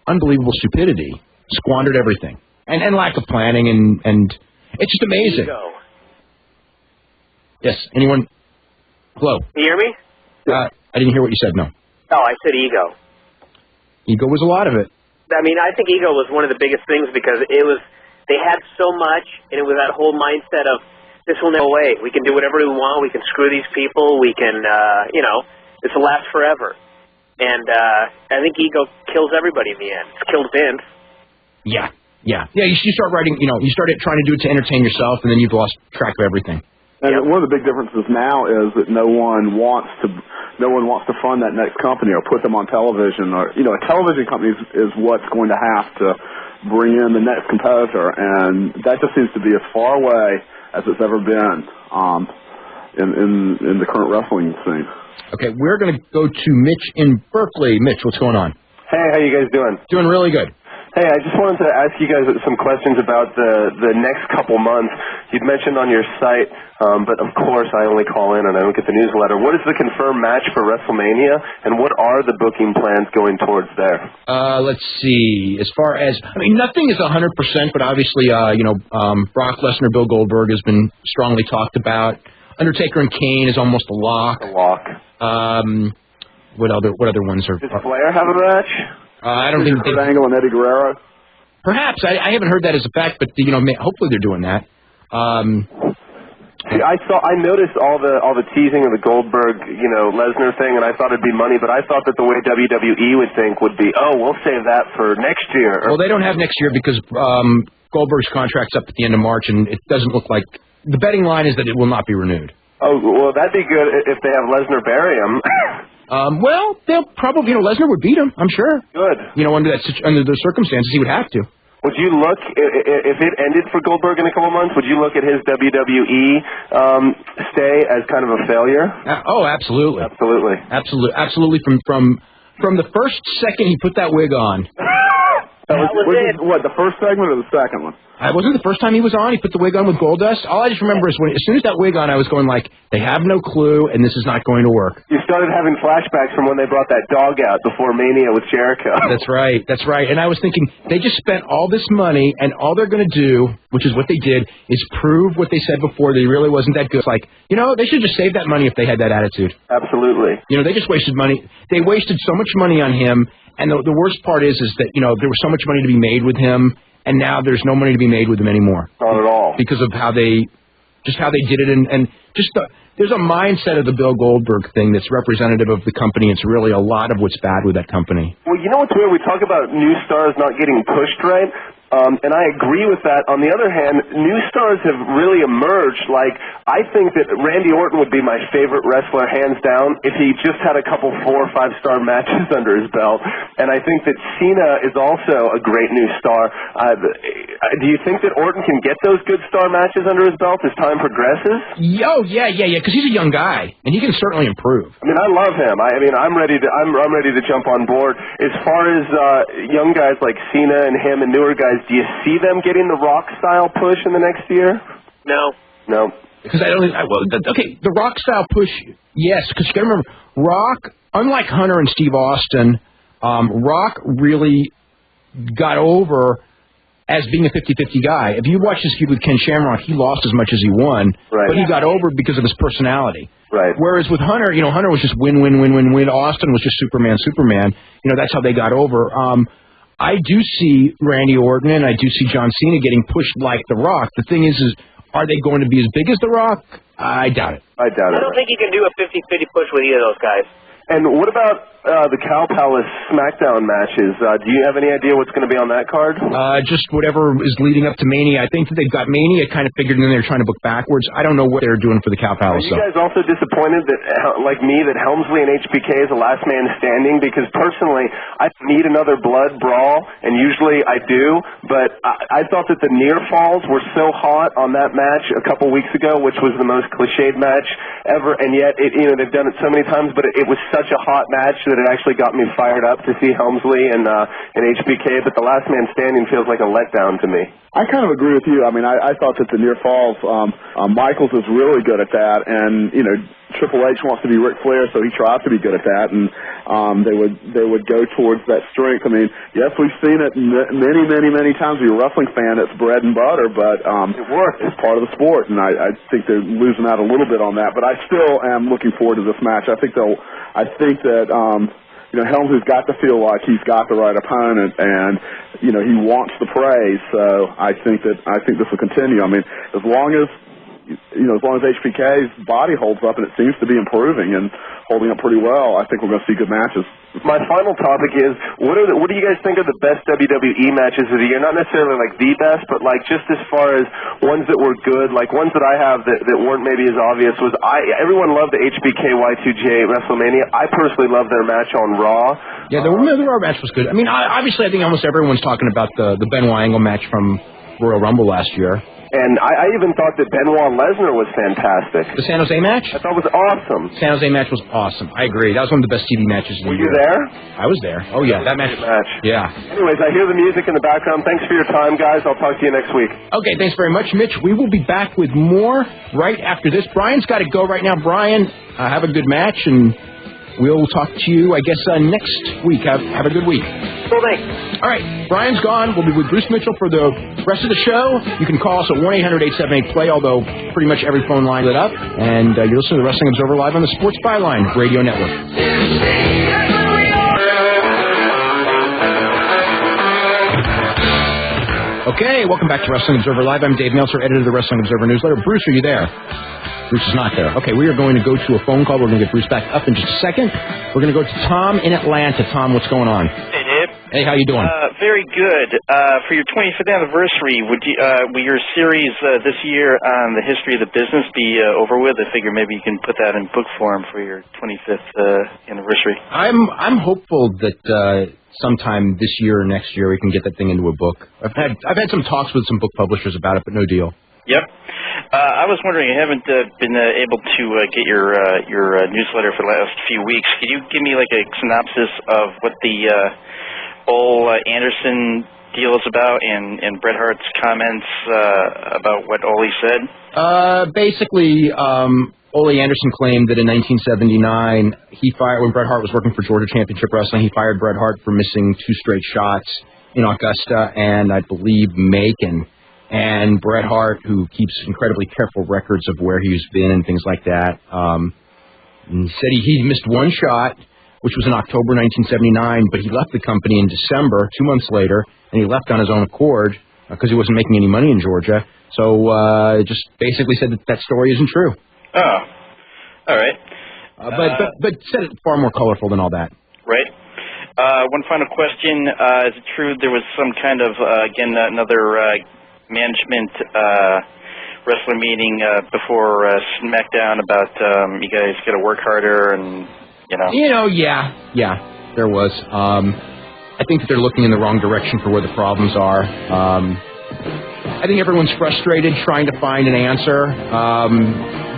unbelievable stupidity, squandered everything. And lack of planning and it's just amazing. Ego. Yes, anyone? Hello? Can you hear me? I didn't hear what you said, no. Oh, I said ego. Ego was a lot of it. I mean, I think ego was one of the biggest things because they had so much and it was that whole mindset of, this will never go away. We can do whatever we want. We can screw these people. We can, this will last forever. And I think ego kills everybody in the end. It's killed Vince. Yeah. You start writing, you started trying to do it to entertain yourself, and then you've lost track of everything. And one of the big differences now is that no one wants to fund that next company or put them on television. Or a television company is what's going to have to bring in the next competitor, and that just seems to be as far away as it's ever been in the current wrestling scene. Okay, we're going to go to Mitch in Berkeley. Mitch, what's going on? Hey, how you guys doing? Doing really good. Hey, I just wanted to ask you guys some questions about the next couple months. You'd mentioned on your site, but of course I only call in and I don't get the newsletter. What is the confirmed match for WrestleMania, and what are the booking plans going towards there? Let's see. As far as, nothing is 100%, but obviously, Brock Lesnar, Bill Goldberg has been strongly talked about. Undertaker and Kane is almost a lock. What other ones are? Does Flair have a match? I don't think Kurt Angle and Eddie Guerrero. Perhaps I haven't heard that as a fact, but hopefully they're doing that. See, I noticed all the teasing of the Goldberg, Lesnar thing, and I thought it'd be money, but I thought that the way WWE would think would be, we'll save that for next year. Well, they don't have next year because Goldberg's contract's up at the end of March, and it doesn't look like the betting line is that it will not be renewed. Oh, well, that'd be good if they have Lesnar bury him. Well, they'll probably, Lesnar would beat him, I'm sure. Good. Under the circumstances, he would have to. Would you look, if it ended for Goldberg in a couple months, would you look at his WWE stay as kind of a failure? Absolutely. Absolutely. From the first second he put that wig on. What, the first segment or the second one? It wasn't the first time he was on. He put the wig on with Goldust. All I just remember is as soon as that wig on, I was going like, they have no clue, and this is not going to work. You started having flashbacks from when they brought that dog out before Mania with Jericho. That's right. And I was thinking, they just spent all this money, and all they're going to do, which is what they did, is prove what they said before, that he really wasn't that good. It's like, they should just save that money if they had that attitude. Absolutely. They just wasted money. They wasted so much money on him, and the worst part is that, there was so much money to be made with him, and now there's no money to be made with him anymore. Not at all. Because of how they did it, and there's a mindset of the Bill Goldberg thing that's representative of the company. It's really a lot of what's bad with that company. Well, you know what's weird? We talk about new stars not getting pushed right. And I agree with that. On the other hand, new stars have really emerged. Like, I think that Randy Orton would be my favorite wrestler, hands down, if he just had a couple 4- or 5-star matches under his belt. And I think that Cena is also a great new star. Do you think that Orton can get those good star matches under his belt as time progresses? Yeah, because he's a young guy, and he can certainly improve. I mean, I love him. I'm ready to jump on board. As far as young guys like Cena and him and newer guys, do you see them getting the Rock style push in the next year? No. Because the Rock style push, yes, because you got to remember, Rock, unlike Hunter and Steve Austin, Rock really got over as being a 50-50 guy. If you watch his feud with Ken Shamrock, he lost as much as he won, right. But he got over because of his personality. Right. Whereas with Hunter, Hunter was just win. Austin was just Superman. That's how they got over. I do see Randy Orton and I do see John Cena getting pushed like The Rock. The thing is are they going to be as big as The Rock? I doubt it. I don't think you can do a 50-50 push with either of those guys. And what about the Cow Palace SmackDown matches? Do you have any idea what's going to be on that card? Just whatever is leading up to Mania. I think that they've got Mania kind of figured, and then they're trying to book backwards. I don't know what they're doing for the Cow Palace. Are you guys also disappointed that, like me, that Helmsley and HBK is the last man standing? Because personally, I need another blood brawl, and usually I do. But I thought that the near falls were so hot on that match a couple weeks ago, which was the most cliched match ever, and yet they've done it so many times, but it was such a hot match that it actually got me fired up to see Helmsley and HBK, but the last man standing feels like a letdown to me. I kind of agree with you. I mean, I thought that the near falls, Michaels is really good at that, and Triple H wants to be Ric Flair, so he tries to be good at that, and they would go towards that strength. I mean, yes, we've seen it many times. If you're a wrestling fan, it's bread and butter, but it works. It's part of the sport, and I think they're losing out a little bit on that. But I still am looking forward to this match. I think that Helmsley's got to feel like he's got the right opponent, and he wants the praise. So I think this will continue. I mean, as long as HBK's body holds up, and it seems to be improving and holding up pretty well, I think we're going to see good matches. My final topic is, what do you guys think are the best WWE matches of the year? Not necessarily like the best, but like just as far as ones that were good, like ones that I have that weren't maybe as obvious everyone loved the HBK Y2J WrestleMania. I personally loved their match on Raw. Yeah, the Raw match was good. I mean, obviously I think almost everyone's talking about the Benoit Angle match from Royal Rumble last year. And I even thought that Benoit Lesnar was fantastic. The San Jose match? I thought it was awesome. San Jose match was awesome. I agree. That was one of the best TV matches of the year. Were you there? I was there. Oh, yeah. That match. Yeah. Anyways, I hear the music in the background. Thanks for your time, guys. I'll talk to you next week. Okay, thanks very much, Mitch. We will be back with more right after this. Brian's got to go right now. Brian, have a good match, and we'll talk to you, I guess, next week. Have a good week. Cool, thanks. All right, Brian's gone. We'll be with Bruce Mitchell for the rest of the show. You can call us at 1-800-878-PLAY, although pretty much every phone line lit up. And you're listening to the Wrestling Observer Live on the Sports Byline Radio Network. Okay, welcome back to Wrestling Observer Live. I'm Dave Meltzer, editor of the Wrestling Observer Newsletter. Bruce, are you there? Bruce is not there. Okay, we are going to go to a phone call. We're going to get Bruce back up in just a second. We're going to go to Tom in Atlanta. Tom, what's going on? Hey, Dave. Hey, how you doing? Very good. For your 25th anniversary, will your series this year on the history of the business be over with? I figure maybe you can put that in book form for your 25th anniversary. I'm hopeful that sometime this year or next year we can get that thing into a book. I've had some talks with some book publishers about it, but no deal. Yep. I was wondering, I haven't been able to get your newsletter for the last few weeks. Could you give me like a synopsis of what the Ole Anderson deal is about and Bret Hart's comments about what Ole said? Basically, Ole Anderson claimed that in 1979 when Bret Hart was working for Georgia Championship Wrestling, he fired Bret Hart for missing 2 straight shots in Augusta and I believe Macon. And Bret Hart, who keeps incredibly careful records of where he's been and things like that, he said he missed 1 shot, which was in October 1979, but he left the company in December, 2 months later, and he left on his own accord because he wasn't making any money in Georgia. So just basically said that story isn't true. Oh, all right. But said it far more colorful than all that. Right. One final question. Is it true there was some kind of, another management wrestler meeting before SmackDown about you guys got to work harder and, Yeah, there was. I think that they're looking in the wrong direction for where the problems are. I think everyone's frustrated trying to find an answer,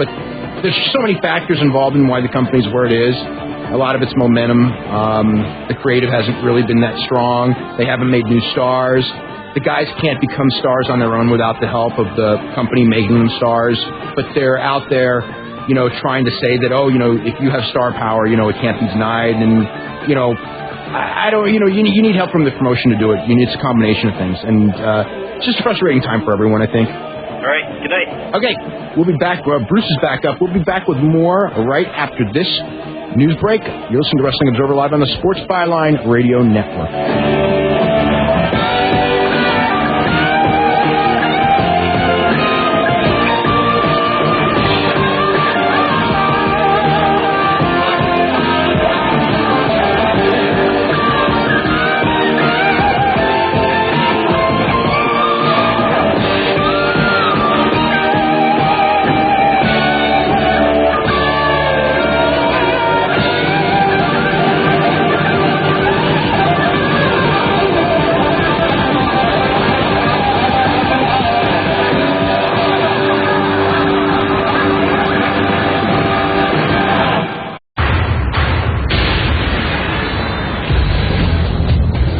but there's so many factors involved in why the company's where it is. A lot of it's momentum. The creative hasn't really been that strong. They haven't made new stars. The guys can't become stars on their own without the help of the company making them stars. But they're out there, trying to say that, if you have star power, it can't be denied. And, I don't, you need help from the promotion to do it. It's a combination of things. And it's just a frustrating time for everyone, I think. All right. Good night. Okay. We'll be back. Bruce is back up. We'll be back with more right after this news break. You're listening to Wrestling Observer Live on the Sports Byline Radio Network.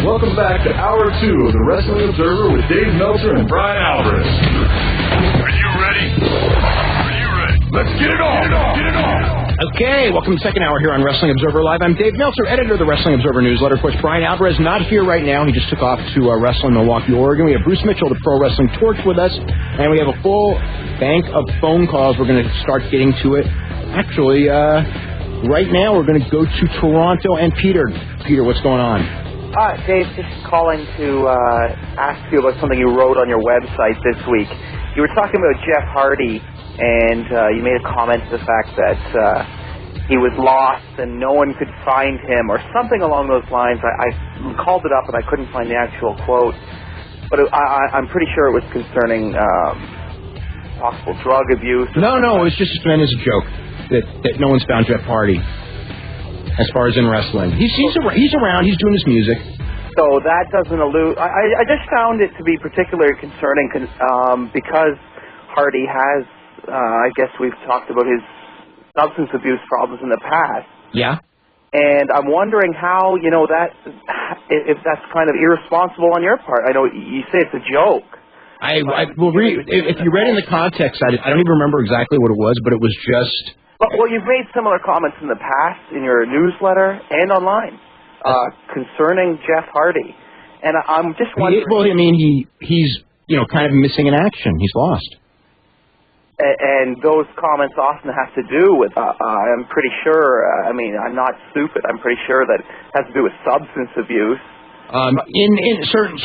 Welcome back to Hour 2 of the Wrestling Observer with Dave Meltzer and Bryan Alvarez. Are you ready? Are you ready? Let's get it on! Get it on! Okay, welcome to the second hour here on Wrestling Observer Live. I'm Dave Meltzer, editor of the Wrestling Observer newsletter. Of course, Bryan Alvarez not here right now. He just took off to wrestle in Milwaukee, Oregon. We have Bruce Mitchell, the Pro Wrestling Torch, with us, and we have a full bank of phone calls. We're going to start getting to it. Actually, right now we're going to go to Toronto and Peter. Peter, what's going on? Dave, just calling to ask you about something you wrote on your website this week. You were talking about Jeff Hardy, and you made a comment to the fact that he was lost and no one could find him, or something along those lines. I called it up and I couldn't find the actual quote, but I'm pretty sure it was concerning possible drug abuse. No, it was just meant as a joke that no one's found Jeff Hardy. As far as in wrestling, he's around. He's doing his music. So that doesn't allude. I just found it to be particularly concerning because Hardy has. I guess we've talked about his substance abuse problems in the past. Yeah. And I'm wondering how that if that's kind of irresponsible on your part. I know you say it's a joke. I will read if you read in the context. I don't even remember exactly what it was, but it was just. Well, you've made similar comments in the past in your newsletter and online concerning Jeff Hardy, and I'm just wondering. Well, I mean, he's kind of missing in action. He's lost. And those comments often have to do with. I'm pretty sure. I'm not stupid. I'm pretty sure that it has to do with substance abuse.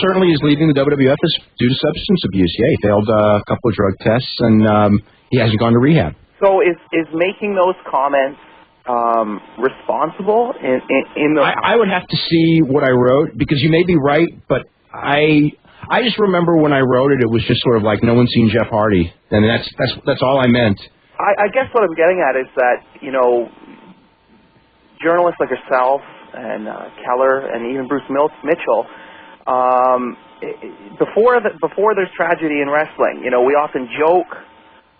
Certainly, he's leaving the WWF is due to substance abuse. Yeah, he failed a couple of drug tests, and he hasn't gone to rehab. So is making those comments responsible in the? I would have to see what I wrote, because you may be right, but I just remember when I wrote it, it was just sort of like no one's seen Jeff Hardy, and that's all I meant. I guess what I'm getting at is that journalists like yourself and Keller and even Bruce Mitchell, before there's tragedy in wrestling, we often joke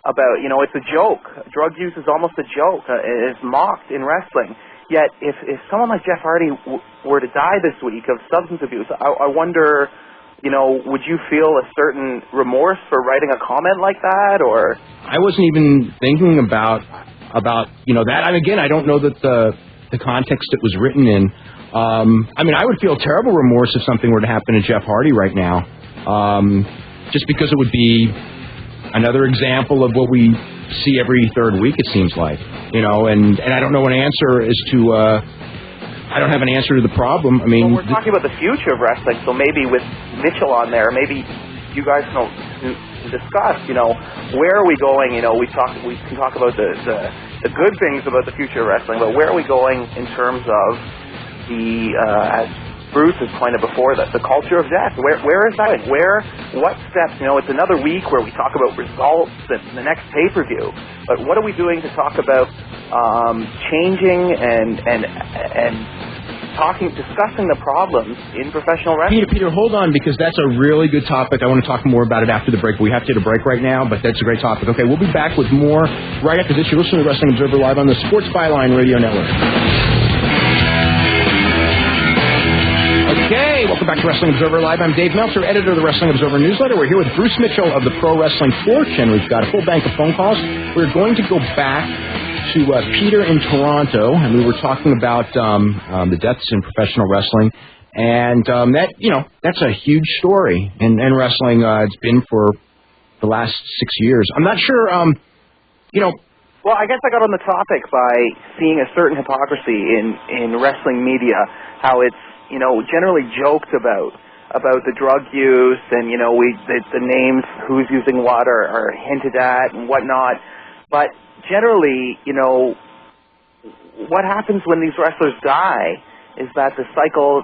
about, it's a joke. Drug use is almost a joke. It's mocked in wrestling. Yet, if someone like Jeff Hardy were to die this week of substance abuse, I wonder, would you feel a certain remorse for writing a comment like that, or? I wasn't even thinking about that. Again, I don't know that the context it was written in. I would feel terrible remorse if something were to happen to Jeff Hardy right now, just because it would be another example of what we see every third week, it seems like, and I don't know an answer as to, I don't have an answer to the problem. Well, we're talking about the future of wrestling, so maybe with Mitchell on there, maybe you guys can discuss, where are we going? We can talk about the good things about the future of wrestling, but where are we going in terms of the, as Bruce has pointed before, the culture of death. Where is that? What steps? It's another week where we talk about results and the next pay-per-view. But what are we doing to talk about changing and discussing the problems in professional wrestling. Peter, hold on, because that's a really good topic. I want to talk more about it after the break. We have to take a break right now, but that's a great topic. Okay, we'll be back with more right after this. You're listening to Wrestling Observer Live on the Sports Byline Radio Network. Okay, welcome back to Wrestling Observer Live. I'm Dave Meltzer, editor of the Wrestling Observer newsletter. We're here with Bruce Mitchell of the Pro Wrestling Fortune. We've got a full bank of phone calls. We're going to go back to Peter in Toronto, and we were talking about the deaths in professional wrestling, and that's a huge story in wrestling. It's been for the last 6 years. I'm not sure, Well, I guess I got on the topic by seeing a certain hypocrisy in wrestling media, how it's generally joked about the drug use, and the names, who's using what, are hinted at and whatnot, but generally, what happens when these wrestlers die is that the cycle,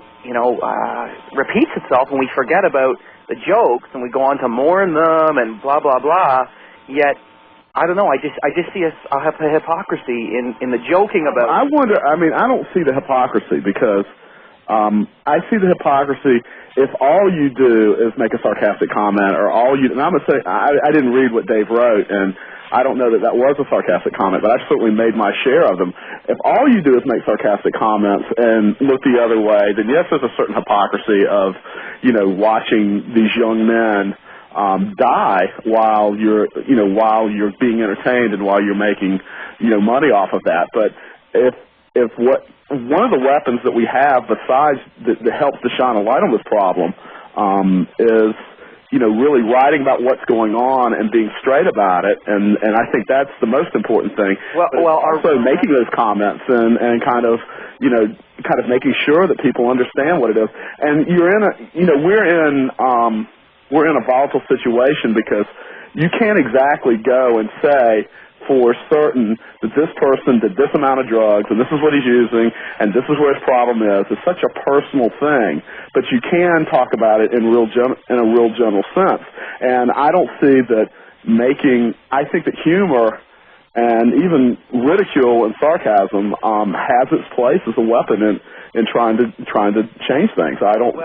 repeats itself, and we forget about the jokes, and we go on to mourn them, and blah, blah, blah. Yet, I don't know, I just see a hypocrisy in the joking about... I wonder, I don't see the hypocrisy, because I see the hypocrisy if all you do is make a sarcastic comment, or and I'm going to say, I didn't read what Dave wrote, and I don't know that was a sarcastic comment, but I've certainly made my share of them. If all you do is make sarcastic comments and look the other way, then yes, there's a certain hypocrisy of, watching these young men die while you're being entertained and while you're making, money off of that. But if one of the weapons that we have besides that helps to shine a light on this problem is really writing about what's going on and being straight about it, and I think that's the most important thing. Also making those comments and kind of making sure that people understand what it is. And we're in a volatile situation because you can't exactly go and say for certain that this person did this amount of drugs and this is what he's using and this is where his problem is. It's such a personal thing, but you can talk about it in a real general sense. And I don't see that I think that humor and even ridicule and sarcasm has its place as a weapon in trying to change things. I don't.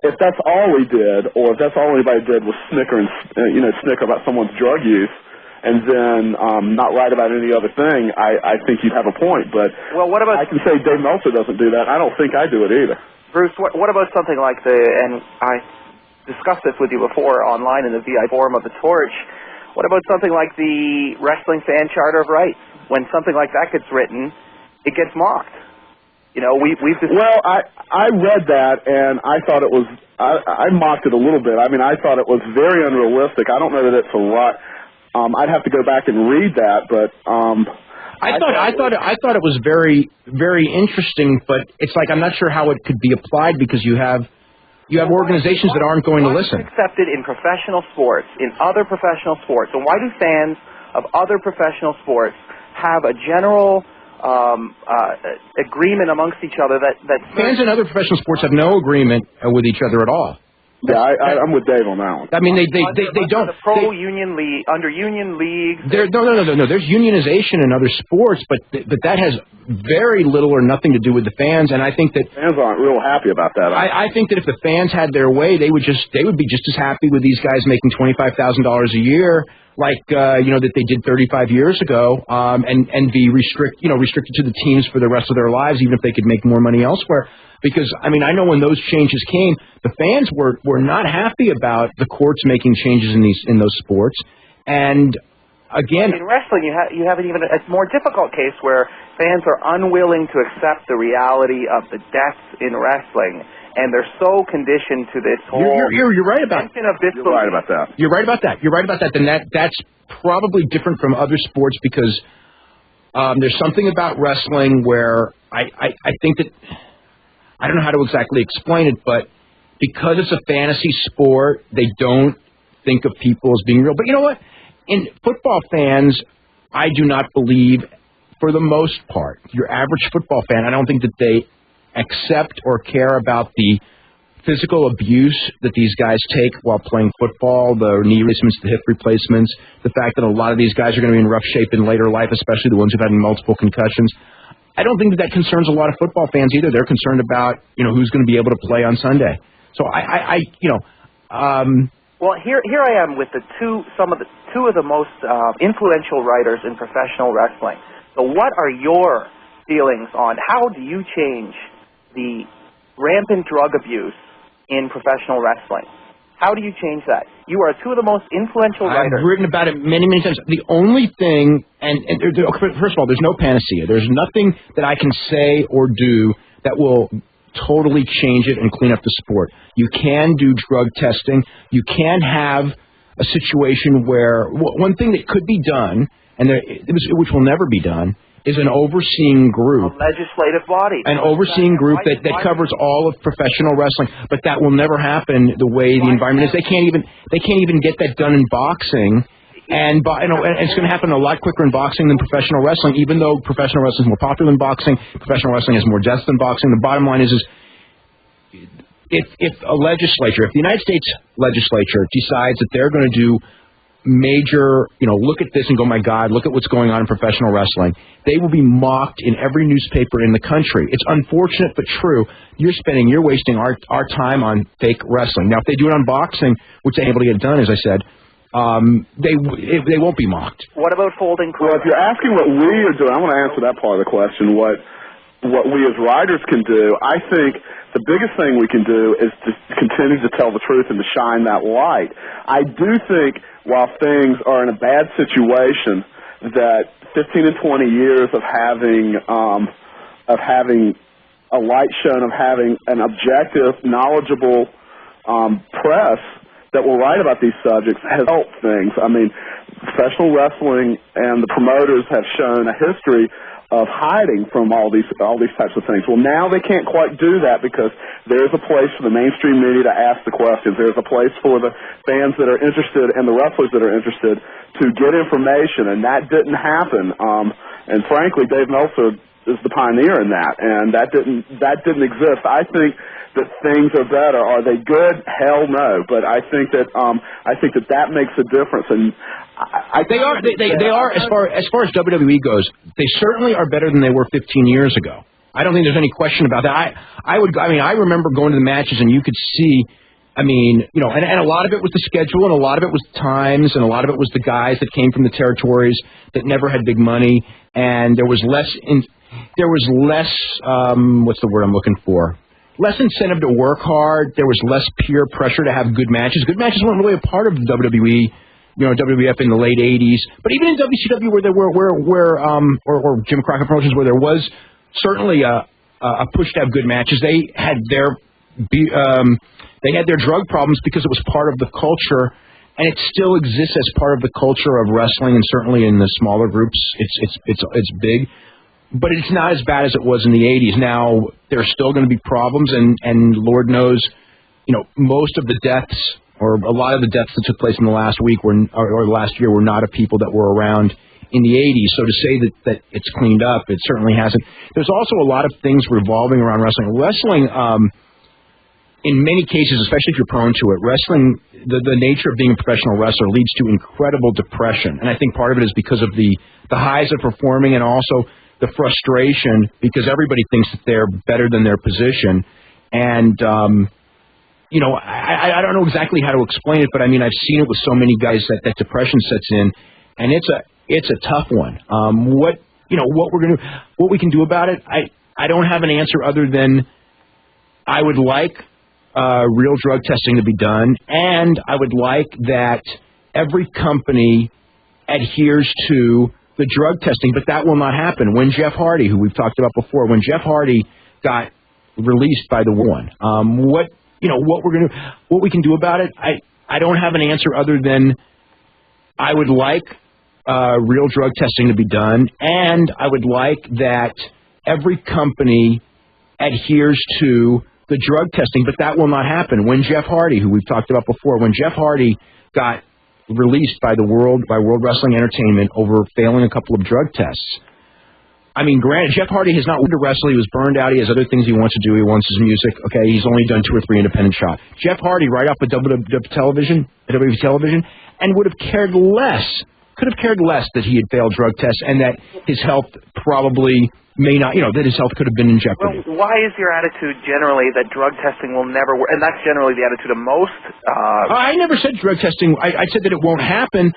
If that's all we did, or if that's all anybody did was snicker about someone's drug use, and then not write about any other thing, I think you'd have a point. But what about? I can say Dave Meltzer doesn't do that. I don't think I do it either. Bruce, what about something like and I discussed this with you before online in the VI forum of the Torch. What about something like the Wrestling Fan Charter of Rights? When something like that gets written, it gets mocked. Well, I read that, and I thought it was, I mocked it a little bit. I thought it was very unrealistic. I don't know that it's a lot. I'd have to go back and read that, but I thought it was very, very interesting, but it's like I'm not sure how it could be applied because you have organizations that aren't going to listen. Why is it accepted in professional sports, in other professional sports, and why do fans of other professional sports have a general agreement amongst each other that fans in other professional sports have no agreement with each other at all? Yeah, I'm with Dave on that one. I mean, they don't. The pro-union league, under union leagues. No. There's unionization in other sports, but that has very little or nothing to do with the fans. And I think that fans aren't real happy about that. I think that if the fans had their way, they would be just as happy with these guys making $25,000 a year, like that they did 35 years ago, and be restricted to the teams for the rest of their lives, even if they could make more money elsewhere. Because, I know when those changes came, the fans were not happy about the courts making changes in those sports. And, again... In wrestling, you have even a more difficult case where fans are unwilling to accept the reality of the deaths in wrestling, and they're so conditioned to this whole... You're right about that. You're right about that. You're right about that. You're right about that. Then that's probably different from other sports because there's something about wrestling where I think that... I don't know how to exactly explain it, but because it's a fantasy sport, they don't think of people as being real. But you know what? In football fans, I do not believe, for the most part, your average football fan, I don't think that they accept or care about the physical abuse that these guys take while playing football, the knee replacements, the hip replacements, the fact that a lot of these guys are going to be in rough shape in later life, especially the ones who've had multiple concussions. I don't think that concerns a lot of football fans either. They're concerned about, who's going to be able to play on Sunday. So Well, here I am with two of the most influential writers in professional wrestling. So what are your feelings on how do you change the rampant drug abuse in professional wrestling? How do you change that? You are two of the most influential writers. I've written about it many, many times. The only thing, first of all, there's no panacea. There's nothing that I can say or do that will totally change it and clean up the sport. You can do drug testing. You can have a situation where one thing that could be done, which will never be done, is an overseeing group. A legislative body. An overseeing group that covers all of professional wrestling, but that will never happen the way the environment is. They can't even get that done in boxing, and it's going to happen a lot quicker in boxing than professional wrestling. Even though professional wrestling is more popular than boxing, professional wrestling has more deaths than boxing. The bottom line is if the United States legislature decides that they're going to do major, look at this and go, my God, look at what's going on in professional wrestling, they will be mocked in every newspaper in the country. It's unfortunate but true. You're wasting our time on fake wrestling. Now, if they do it on boxing, which they're able to get done, as I said, they won't be mocked. What about folding? Well, if you're asking what we are doing, I want to answer that part of the question. What we as writers can do, I think the biggest thing we can do is to continue to tell the truth and to shine that light. I do think while things are in a bad situation, that 15 and 20 years of having a light shown, of having an objective, knowledgeable press that will write about these subjects has helped things. I mean, professional wrestling and the promoters have shown a history of hiding from all these types of things. Well, now they can't quite do that because there's a place for the mainstream media to ask the questions. There's a place for the fans that are interested and the wrestlers that are interested to get information, and that didn't happen. And frankly, Dave Meltzer is the pioneer in that, and that didn't exist. I think that things are better. Are they good? Hell no. But I think that that makes a difference. And they are as far as WWE goes. They certainly are better than they were 15 years ago. I don't think there's any question about that. I remember going to the matches and you could see. And a lot of it was the schedule, and a lot of it was the times, and a lot of it was the guys that came from the territories that never had big money, and there was less. What's the word I'm looking for? Less incentive to work hard. There was less peer pressure to have good matches. Good matches weren't really a part of the WWE, WWF in the late '80s. But even in WCW, where there or Jim Crockett Promotions, where there was certainly a push to have good matches, they had their drug problems because it was part of the culture, and it still exists as part of the culture of wrestling, and certainly in the smaller groups, it's big. But it's not as bad as it was in the 80s. Now, there's still going to be problems, and Lord knows, most of the deaths, or a lot of the deaths that took place in the last week or last year were not of people that were around in the 80s. So to say that it's cleaned up, it certainly hasn't. There's also a lot of things revolving around wrestling. Wrestling, in many cases, especially if you're prone to it, wrestling, the nature of being a professional wrestler leads to incredible depression. And I think part of it is because of the highs of performing, and also the frustration because everybody thinks that they're better than their position. And, I don't know exactly how to explain it, but I've seen it with so many guys that depression sets in, and it's a tough one. What we can do about it, I don't have an answer other than I would like real drug testing to be done, and I would like that every company adheres to the drug testing, but that will not happen. When Jeff Hardy, who we've talked about before, when Jeff Hardy got released by the one, what we can do about it, I don't have an answer other than I would like real drug testing to be done, and I would like that every company adheres to the drug testing, but that will not happen. When Jeff Hardy, who we've talked about before, when Jeff Hardy got released by World Wrestling Entertainment over failing a couple of drug tests. Granted, Jeff Hardy has not wanted to wrestle. He was burned out. He has other things he wants to do. He wants his music. Okay, he's only done 2 or 3 independent shots. Jeff Hardy, right off of WWE television, and would have cared less could have cared less that he had failed drug tests and that his health probably may not, that his health could have been in jeopardy. Well, why is your attitude generally that drug testing will never work? And that's generally the attitude of most. I never said drug testing. I said that it won't happen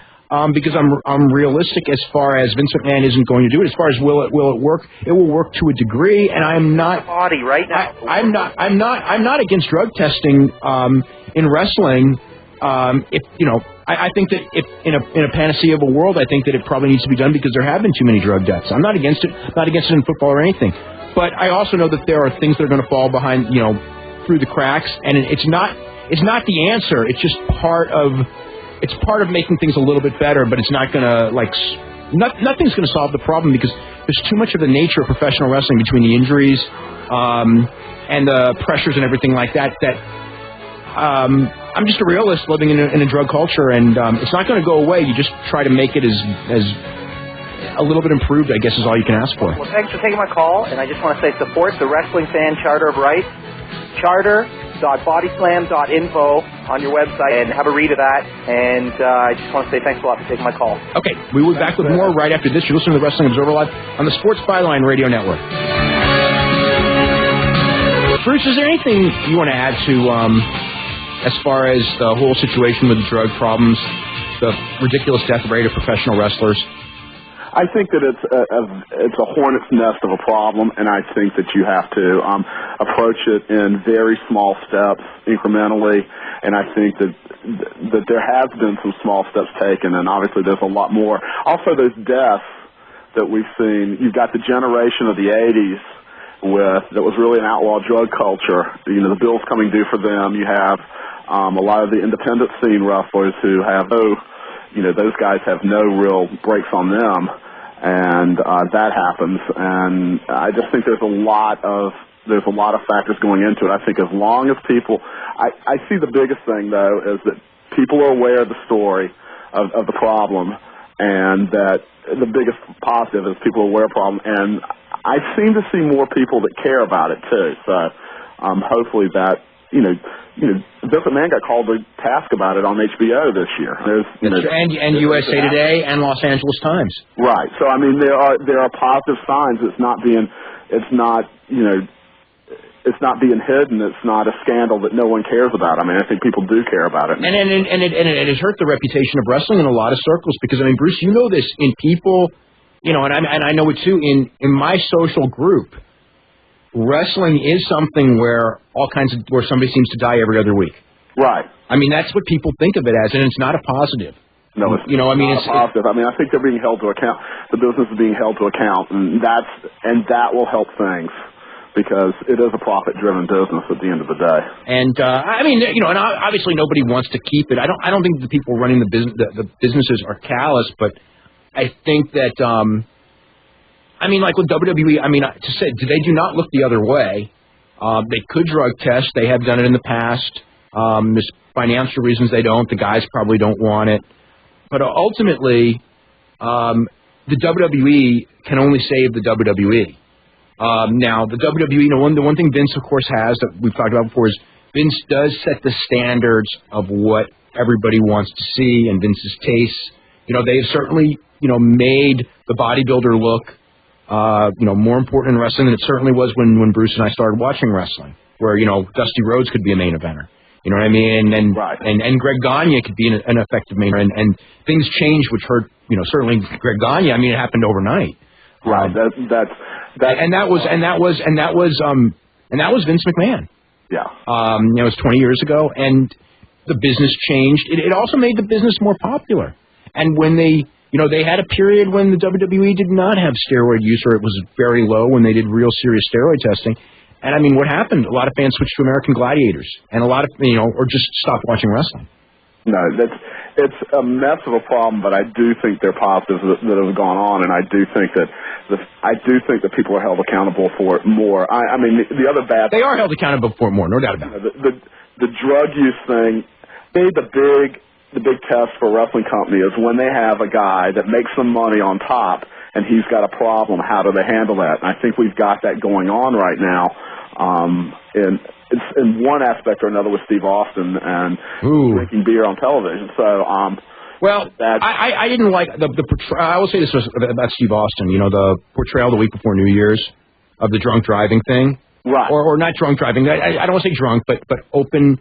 because I'm realistic as far as Vince McMahon isn't going to do it. As far as will it work? It will work to a degree, and I'm not. Body right now. I'm not against drug testing in wrestling. I think that if in a panacea of a world, I think that it probably needs to be done because there have been too many drug deaths. I'm not against it. Not against it in football or anything. But I also know that there are things that are going to fall behind, through the cracks, and it's not the answer. It's just part of making things a little bit better. But it's not going to nothing's going to solve the problem because there's too much of the nature of professional wrestling between the injuries and the pressures and everything like that. I'm just a realist living in a drug culture, and it's not going to go away. You just try to make it as a little bit improved, I guess, is all you can ask for. Well, thanks for taking my call, and I just want to say support the Wrestling Fan Charter of Rights, charter.bodyslam.info on your website, and have a read of that. And I just want to say thanks a lot for taking my call. Okay, we will be back with more right after this. You're listening to the Wrestling Observer Live on the Sports Byline Radio Network. Bruce, is there anything you want to add to as far as the whole situation with the drug problems, the ridiculous death rate of professional wrestlers? I think that it's a hornet's nest of a problem, and I think that you have to approach it in very small steps, incrementally. And I think that there has been some small steps taken, and obviously there's a lot more. Also, those deaths that we've seen. You've got the generation of the '80s that was really an outlaw drug culture. The bills coming due for them. You have a lot of the independent scene wrestlers who have those guys have no real brakes on them, and that happens. And I just think there's a lot of factors going into it. I think as long as people, I see the biggest thing though is that people are aware of the story of the problem, and that the biggest positive is people are aware of the problem. And I seem to see more people that care about it too. So hopefully that. Vince McMahon got called to task about it on HBO this year. And USA Today and Los Angeles Times. Right. So I mean, there are positive signs. It's not being hidden. It's not a scandal that no one cares about. I mean, I think people do care about it. And it has hurt the reputation of wrestling in a lot of circles because I mean, Bruce, you know this in people, and I know it too in my social group. Wrestling is something where where somebody seems to die every other week. Right. I mean, that's what people think of it as, and it's not a positive. No, it's it's positive. I mean, I think they're being held to account. The business is being held to account, and that will help things because it is a profit-driven business at the end of the day. And I mean, and obviously nobody wants to keep it. I don't think the people running the businesses are callous, but I think that. I mean, like with WWE, they do not look the other way. They could drug test. They have done it in the past. There's financial reasons they don't. The guys probably don't want it. But ultimately, the WWE can only save the WWE. Now, the WWE, the one thing Vince, of course, has that we've talked about before is Vince does set the standards of what everybody wants to see and Vince's tastes. They have certainly, made the bodybuilder look more important in wrestling than it certainly was when Bruce and I started watching wrestling, where, Dusty Rhodes could be a main eventer. You know what I mean? And right. and Greg Gagne could be an effective main eventer. And things changed, which hurt, certainly Greg Gagne. I mean, it happened overnight. Right. That was Vince McMahon. Yeah. It was 20 years ago, and the business changed. It also made the business more popular. And when they had a period when the WWE did not have steroid use, or it was very low when they did real serious steroid testing. And I mean, what happened? A lot of fans switched to American Gladiators, and a lot of or just stopped watching wrestling. No, it's a mess of a problem, but I do think there are positives that have gone on, and I do think that people are held accountable for it more. I mean, the other bad. They are held accountable for it more, no doubt about it. The drug use thing, the big test for a wrestling company is when they have a guy that makes some money on top and he's got a problem, how do they handle that? And I think we've got that going on right now in one aspect or another with Steve Austin and drinking beer on television. So Well, I didn't like the portrayal. I will say this about Steve Austin. You know, the portrayal the week before New Year's of the drunk driving thing. Right. Or not drunk driving. I don't want to say drunk, but open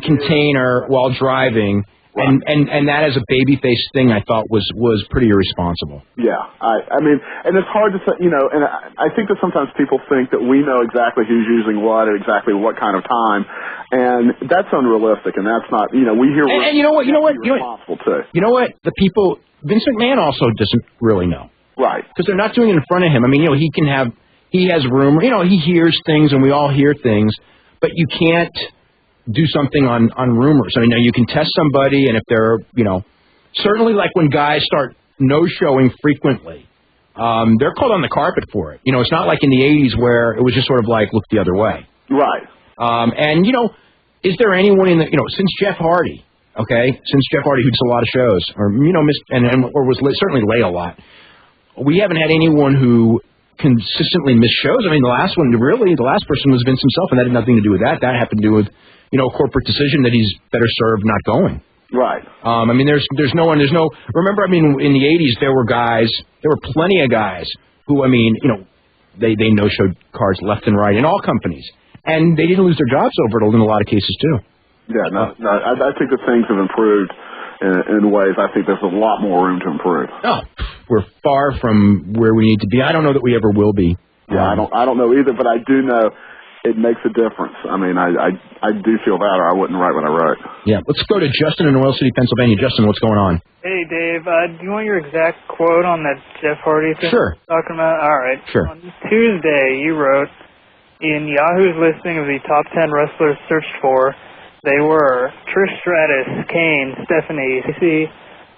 container while driving. Right. And that as a babyface thing, I thought was pretty irresponsible. Yeah, I mean, and it's hard to say, you know, and I think that sometimes people think that we know exactly who's using what at exactly what kind of time, and that's unrealistic, and that's not, you know, we hear. And you know what, responsible too. You know what, the people, Vince McMahon also doesn't really know, right? Because they're not doing it in front of him. I mean, you know, he has rumor, you know, he hears things, and we all hear things, but you can't do something on rumors. I mean, you can test somebody, and if they're, you know, certainly like when guys start no-showing frequently, they're called on the carpet for it. You know, it's not like in the 80s where it was just sort of like look the other way. Right. And, you know, is there anyone in the, you know, since Jeff Hardy, who does a lot of shows, or, you know, or was certainly late a lot, we haven't had anyone who consistently missed shows. I mean, the last person was Vince himself, and that had nothing to do with that. That happened to do with, you know, a corporate decision that he's better served not going. Right. I mean, there's no one, remember, I mean, in the 80s, there were plenty of guys who, I mean, you know, they no-showed cards left and right in all companies. And they didn't lose their jobs over it in a lot of cases, too. Yeah, I think that things have improved in ways. I think there's a lot more room to improve. Oh, we're far from where we need to be. I don't know that we ever will be. Yeah, I don't know either, but I do know it makes a difference. I mean, I do feel that, or I wouldn't write what I wrote. Yeah, let's go to Justin in Oil City, Pennsylvania. Justin, what's going on? Hey, Dave, do you want your exact quote on that Jeff Hardy thing Sure. you're talking about? All right. Sure. On Tuesday, you wrote, in Yahoo's listing of the top 10 wrestlers searched for, they were Trish Stratus, Kane, Stephanie, Cissy,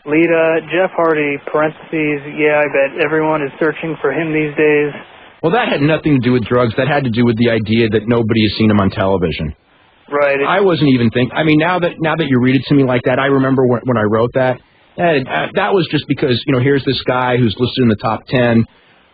Lita, Jeff Hardy, parentheses, yeah, I bet everyone is searching for him these days. Well, that had nothing to do with drugs. That had to do with the idea that nobody has seen him on television. Right. I wasn't even thinking. I mean, now that you read it to me like that, I remember when I wrote that. That was just because, you know, here's this guy who's listed in the top 10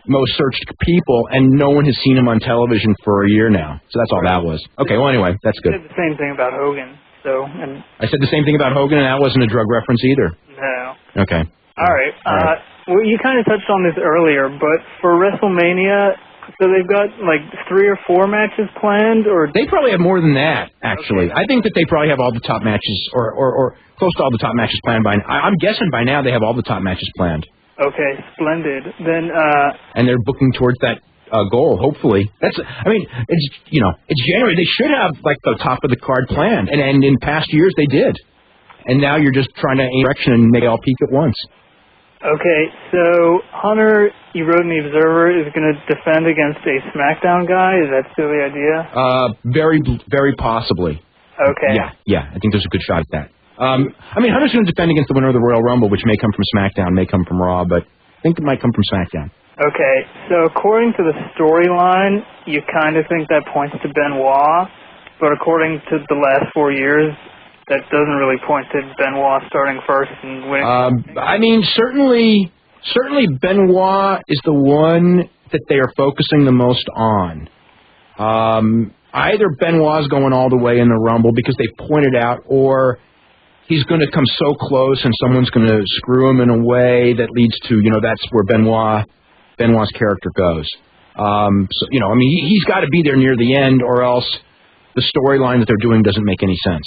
most searched people, and no one has seen him on television for a year now. So that's all that was. Okay, well, anyway, that's good. I said the same thing about Hogan. I said the same thing about Hogan, and that wasn't a drug reference either. No. Okay. All right. Well, you kind of touched on this earlier, but for WrestleMania, so they've got like 3 or 4 matches planned, or they probably have more than that. Actually, okay. I think that they probably have all the top matches, or close to all the top matches planned by. I'm guessing by now they have all the top matches planned. Okay, splendid. Then. And they're booking towards that goal. Hopefully, it's January. They should have like the top of the card planned, and in past years they did. And now you're just trying to aim direction and make it all peak at once. Okay, so Hunter, you wrote in the Observer, is going to defend against a SmackDown guy. Is that still the idea? Very, very possibly. Okay. Yeah. I think there's a good shot at that. I mean, Hunter's going to defend against the winner of the Royal Rumble, which may come from SmackDown, may come from Raw, but I think it might come from SmackDown. Okay, so according to the storyline, you kind of think that points to Benoit, but according to the last 4 years, that doesn't really point to Benoit starting first and winning. I mean, certainly Benoit is the one that they are focusing the most on. Either Benoit's going all the way in the Rumble because they pointed out, or he's going to come so close and someone's going to screw him in a way that leads to, you know, that's where Benoit's character goes. So, you know, I mean, he's got to be there near the end, or else the storyline that they're doing doesn't make any sense.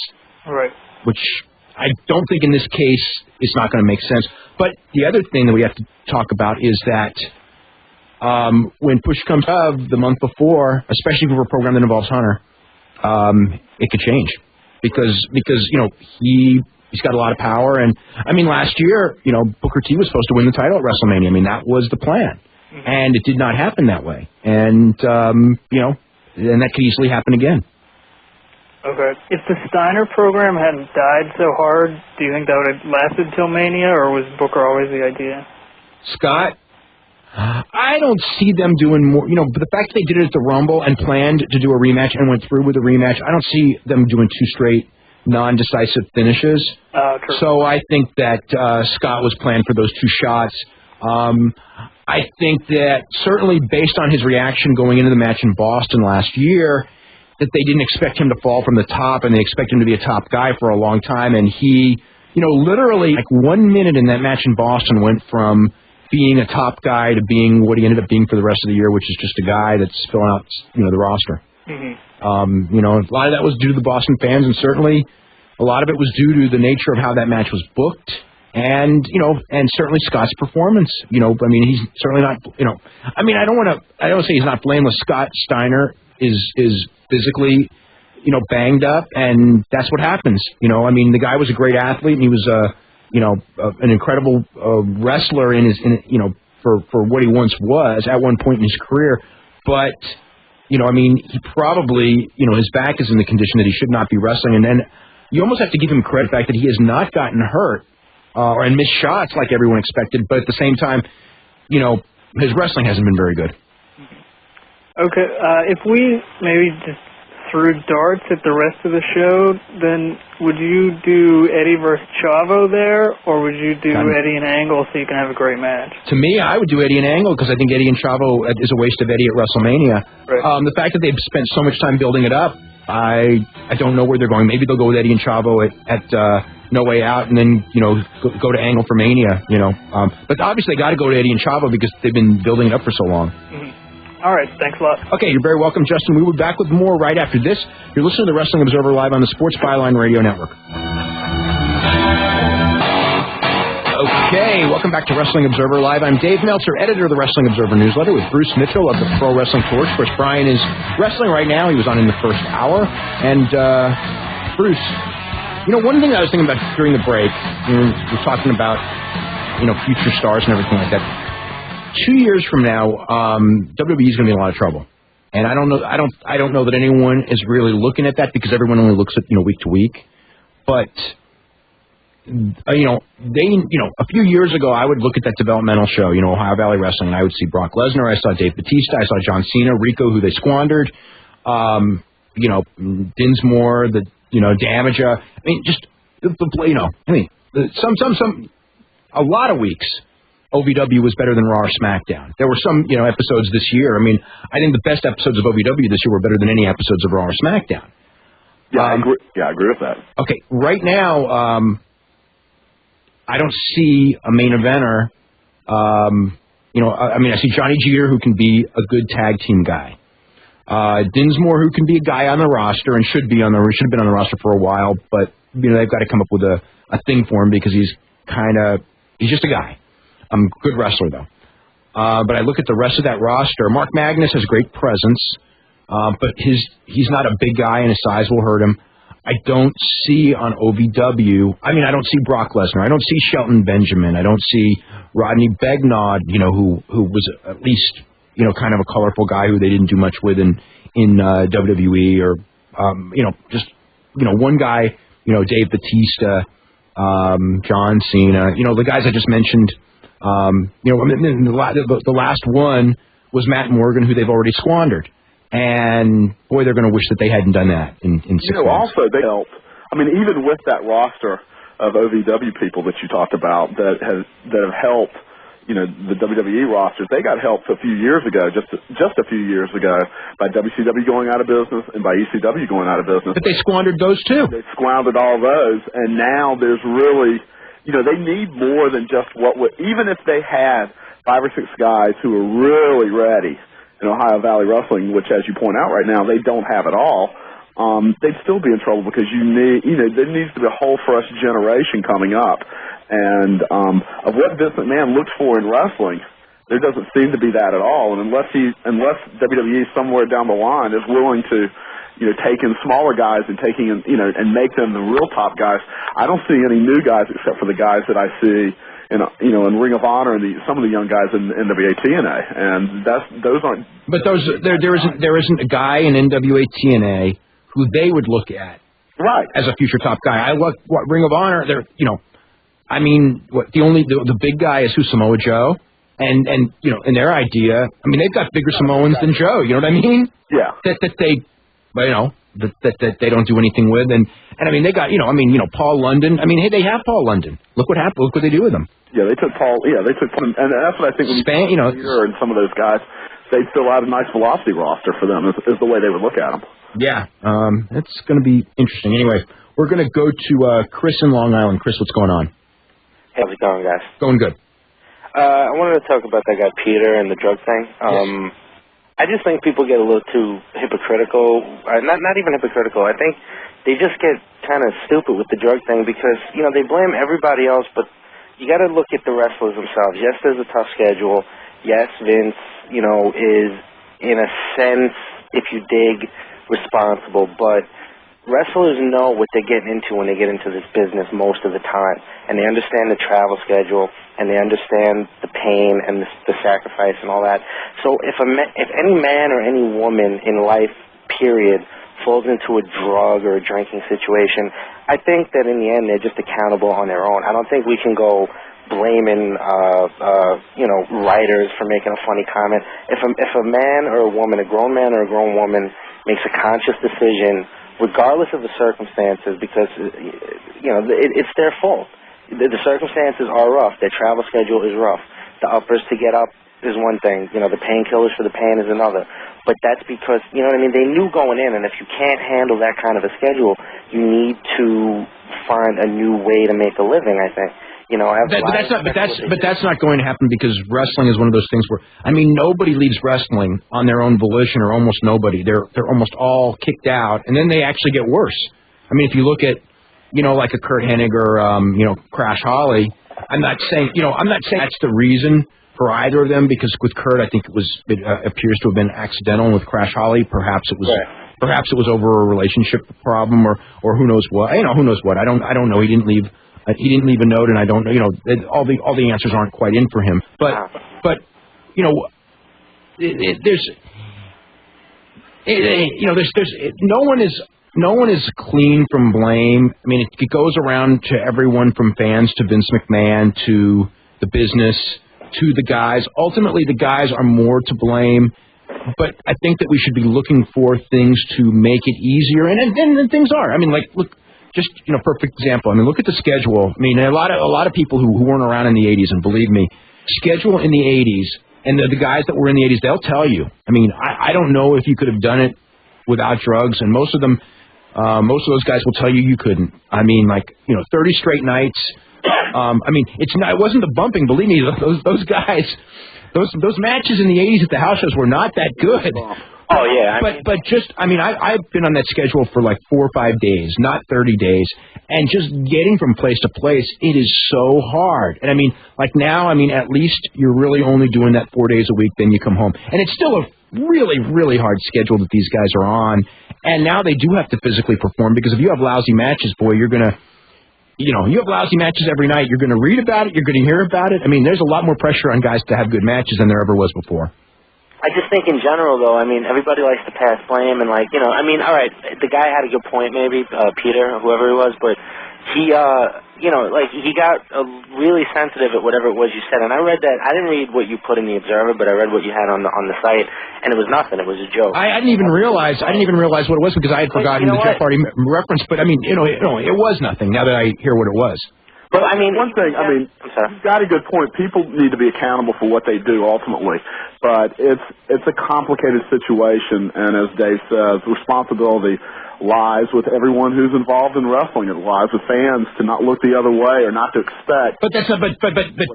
Right. Which I don't think in this case is not going to make sense. But the other thing that we have to talk about is that when push comes up the month before, especially for a program that involves Hunter, it could change because you know he's got a lot of power. And I mean, last year, you know, Booker T was supposed to win the title at WrestleMania. I mean, that was the plan, and it did not happen that way. And you know, and that could easily happen again. Okay. If the Steiner program hadn't died so hard, do you think that would have lasted till Mania, or was Booker always the idea? Scott, I don't see them doing more. You know, but the fact that they did it at the Rumble and planned to do a rematch and went through with a rematch, I don't see them doing 2 straight non-decisive finishes. So I think that Scott was planned for those 2 shots. I think that certainly based on his reaction going into the match in Boston last year, that they didn't expect him to fall from the top, and they expect him to be a top guy for a long time, and he, literally like 1 minute in that match in Boston went from being a top guy to being what he ended up being for the rest of the year, which is just a guy that's filling out, the roster. Mm-hmm. A lot of that was due to the Boston fans, and certainly a lot of it was due to the nature of how that match was booked, and certainly Scott's performance. He's certainly not. I don't say he's not blameless. Scott Steiner is physically, banged up, and that's what happens. The guy was a great athlete, and he was an incredible wrestler for what he once was at one point in his career, but. He probably, his back is in the condition that he should not be wrestling. And then you almost have to give him credit for the fact that he has not gotten hurt and missed shots like everyone expected. But at the same time, his wrestling hasn't been very good. Okay, if we maybe just threw darts at the rest of the show, then would you do Eddie versus Chavo there, or would you do Eddie and Angle so you can have a great match? To me, I would do Eddie and Angle because I think Eddie and Chavo is a waste of Eddie at WrestleMania. Right. The fact that they've spent so much time building it up, I don't know where they're going. Maybe they'll go with Eddie and Chavo at No Way Out, and then go to Angle for Mania. But obviously they got to go to Eddie and Chavo because they've been building it up for so long. Mm-hmm. All right, thanks a lot. Okay, you're very welcome, Justin. We will be back with more right after this. You're listening to the Wrestling Observer Live on the Sports Byline Radio Network. Okay, welcome back to Wrestling Observer Live. I'm Dave Meltzer, editor of the Wrestling Observer newsletter, with Bruce Mitchell of the Pro Wrestling Torch. Of course, Bryan is wrestling right now. He was on in the first hour. And, Bruce, one thing I was thinking about during the break, we're talking about, future stars and everything like that. 2 years from now, WWE is going to be in a lot of trouble, and I don't know that anyone is really looking at that because everyone only looks at week to week. But a few years ago, I would look at that developmental show, Ohio Valley Wrestling, and I would see Brock Lesnar, I saw Dave Bautista, I saw John Cena, Rico, who they squandered, Dinsmore, Damager. A lot of weeks. OVW was better than Raw or SmackDown. There were some, episodes this year. I think the best episodes of OVW this year were better than any episodes of Raw or SmackDown. Yeah, I agree with that. Okay, right now, I don't see a main eventer. I see Johnny Jeter, who can be a good tag team guy. Dinsmore, who can be a guy on the roster and should have been on the roster for a while, but they've got to come up with a thing for him because he's just a guy. Good wrestler, though. But I look at the rest of that roster. Mark Magnus has great presence, but he's not a big guy, and his size will hurt him. I don't see on OVW, I don't see Brock Lesnar. I don't see Shelton Benjamin. I don't see Rodney Begnaud, who was at least, kind of a colorful guy who they didn't do much with in WWE, or, one guy, Dave Bautista, John Cena, the guys I just mentioned. The last one was Matt Morgan, who they've already squandered, and boy, they're going to wish that they hadn't done that in 6 months. Also they helped. Even with that roster of OVW people that you talked about that have helped, the WWE rosters, they got helped a few years ago, just a few years ago, by WCW going out of business and by ECW going out of business. But they squandered those too. They squandered all those, and now there's really. They need more than just even if they had 5 or 6 guys who are really ready in Ohio Valley Wrestling, which, as you point out right now, they don't have at all, they'd still be in trouble because there needs to be a whole fresh generation coming up. And of what Vince McMahon looks for in wrestling, there doesn't seem to be that at all. And unless WWE somewhere down the line is willing to taking smaller guys and and make them the real top guys. I don't see any new guys except for the guys that I see in Ring of Honor and some of the young guys in NWA TNA, and those aren't. But there isn't a guy in NWA TNA who they would look at as a future top guy. I look Ring of Honor. The big guy is who Samoa Joe. And in their idea, they've got bigger Samoans than Joe. You know what I mean? Yeah. That they don't do anything with, and they got Paul London. Hey, they have Paul London. Look what happened. Look what they do with him. Yeah, they took Paul. Yeah, they took him, and that's what I think. Peter and some of those guys, they'd fill out a nice velocity roster for them. Is the way they would look at them. Yeah, it's going to be interesting. Anyway, we're going to go to Chris in Long Island. Chris, what's going on? How's it going, guys? Going good. I wanted to talk about that guy Peter and the drug thing. Yes. I just think people get a little too hypocritical. Not even hypocritical. I think they just get kind of stupid with the drug thing because, you know, they blame everybody else, but you got to look at the wrestlers themselves. Yes, there's a tough schedule. Yes, Vince, you know, is in a sense, if you dig, responsible, but wrestlers know what they're getting into when they get into this business most of the time, and they understand the travel schedule, and they understand the pain and the sacrifice and all that. So if any man or any woman in life, period, falls into a drug or a drinking situation, I think that in the end they're just accountable on their own. I don't think we can go blaming writers for making a funny comment. If a man or a woman, a grown man or a grown woman, makes a conscious decision, regardless of the circumstances, because it's their fault. The circumstances are rough. Their travel schedule is rough. The uppers to get up is one thing. You know, the painkillers for the pain is another. But that's because, you know what I mean, they knew going in, and if you can't handle that kind of a schedule, you need to find a new way to make a living, I think. You know, but that's not going to happen because wrestling is one of those things where, I mean, nobody leaves wrestling on their own volition, or almost nobody. They're almost all kicked out, and then they actually get worse. I mean, if you look at, you know, like a Kurt Hennig or Crash Holly, I'm not saying that's the reason for either of them, because with Kurt, I think it appears to have been accidental, and with Crash Holly, perhaps it was over a relationship problem or who knows what. You know, who knows what. I don't know. He didn't leave a note, and I don't know. You know, all the answers aren't quite in for him. But you know, there's no one is clean from blame. I mean, it goes around to everyone from fans to Vince McMahon to the business to the guys. Ultimately, the guys are more to blame. But I think that we should be looking for things to make it easier, and things are. I mean, like look. Just, you know, perfect example. I mean, look at the schedule. I mean, a lot of people who weren't around in the 80s, and believe me, schedule in the 80s, and the guys that were in the 80s, they'll tell you. I mean, I don't know if you could have done it without drugs, and most of those guys will tell you couldn't. I mean, like, you know, 30 straight nights. I mean, it wasn't the bumping. Believe me, those guys, those matches in the 80s at the house shows were not that good. Oh, yeah. But I've been on that schedule for like 4 or 5 days, not 30 days, and just getting from place to place, it is so hard. And I mean, like now, I mean, at least you're really only doing that 4 days a week, then you come home. And it's still a really, really hard schedule that these guys are on. And now they do have to physically perform, because if you have lousy matches, boy, you're going to, you know, you have lousy matches every night. You're going to read about it. You're going to hear about it. I mean, there's a lot more pressure on guys to have good matches than there ever was before. I just think in general, though, I mean, everybody likes to pass blame, and, like, you know, I mean, all right, the guy had a good point, maybe, Peter, or whoever he was, but he, you know, like, he got really sensitive at whatever it was you said, and I read that. I didn't read what you put in the Observer, but I read what you had on the site, and it was nothing. It was a joke. I didn't even realize what it was, because I had forgotten the Jeff Hardy reference, but, I mean, you know, it was nothing, now that I hear what it was. But I mean, one thing, I mean, you've got a good point. People need to be accountable for what they do ultimately, but it's a complicated situation, and as Dave says, responsibility lies with everyone who's involved in wrestling. It lies with fans to not look the other way or not to expect. But that's not. But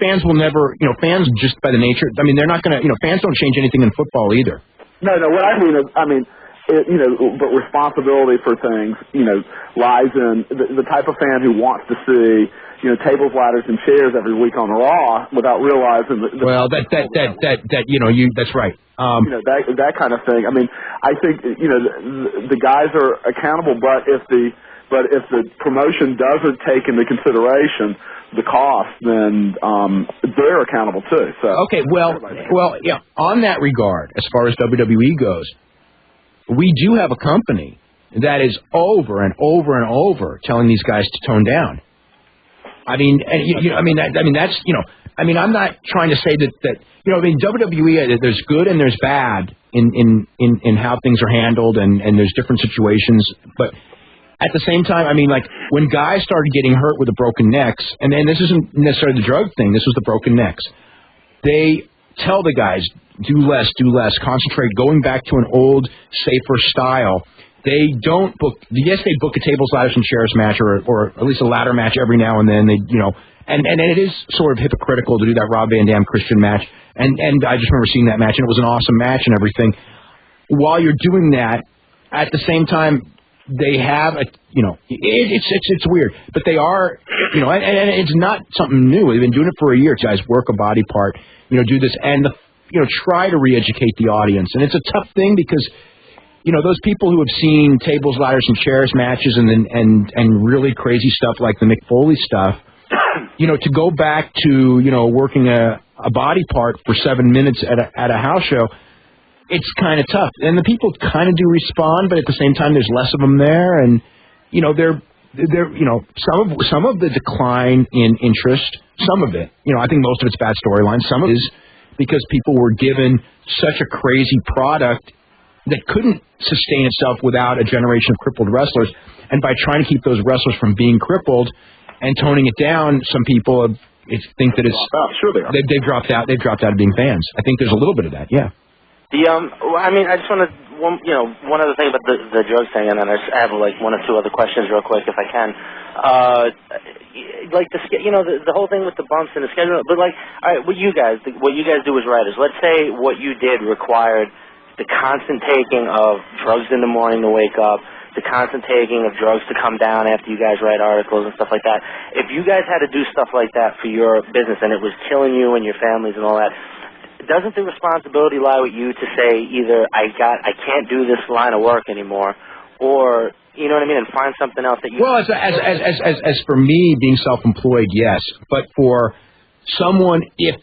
fans will never. You know, fans just by the nature. I mean, they're not going to. You know, fans don't change anything in football either. No. What I mean is, but responsibility for things, you know, lies in the type of fan who wants to see, you know, tables, ladders, and chairs every week on Raw without realizing that. Well, that's right. You know, that kind of thing. I mean, I think, you know, the guys are accountable, but if the promotion doesn't take into consideration the cost, then they're accountable too. So okay, well, yeah. On that regard, as far as WWE goes, we do have a company that is over and over and over telling these guys to tone down. I mean, that's, you know, I mean, I'm not trying to say that you know, I mean, WWE, there's good and there's bad in how things are handled, and there's different situations, but at the same time, I mean, like, when guys started getting hurt with the broken necks, and this isn't necessarily the drug thing, this was the broken necks, they tell the guys, do less, concentrate, going back to an old, safer style. They don't book. Yes, they book a tables, ladders, and chairs match, or at least a ladder match every now and then. They, and it is sort of hypocritical to do that Rob Van Dam Christian match. And I just remember seeing that match, and it was an awesome match and everything. While you're doing that, at the same time, they have it's weird, but they are, and it's not something new. They've been doing it for a year. Guys work a body part, do this, and try to re-educate the audience. And it's a tough thing because, those people who have seen tables, ladders, and chairs matches and really crazy stuff like the Mick Foley stuff, to go back to, working a body part for 7 minutes at a house show, it's kind of tough. And the people kind of do respond, but at the same time, there's less of them there. And, they're some of the decline in interest, some of it, I think most of it's bad storylines. Some of it is because people were given such a crazy product that couldn't sustain itself without a generation of crippled wrestlers. And by trying to keep those wrestlers from being crippled and toning it down, some people think that it's sure they are. They've dropped out. They've dropped out of being fans. I think there's a little bit of that. Yeah. I just want to one other thing about the drug thing, and then I have like one or two other questions real quick if I can. Like the whole thing with the bumps and the schedule, but like, all right, what you guys do as writers. Let's say what you did required the constant taking of drugs in the morning to wake up, the constant taking of drugs to come down after you guys write articles and stuff like that. If you guys had to do stuff like that for your business and it was killing you and your families and all that, doesn't the responsibility lie with you to say either I can't do this line of work anymore, or you know what I mean, and find something else that you? Well, as for me being self-employed, yes, but for someone, if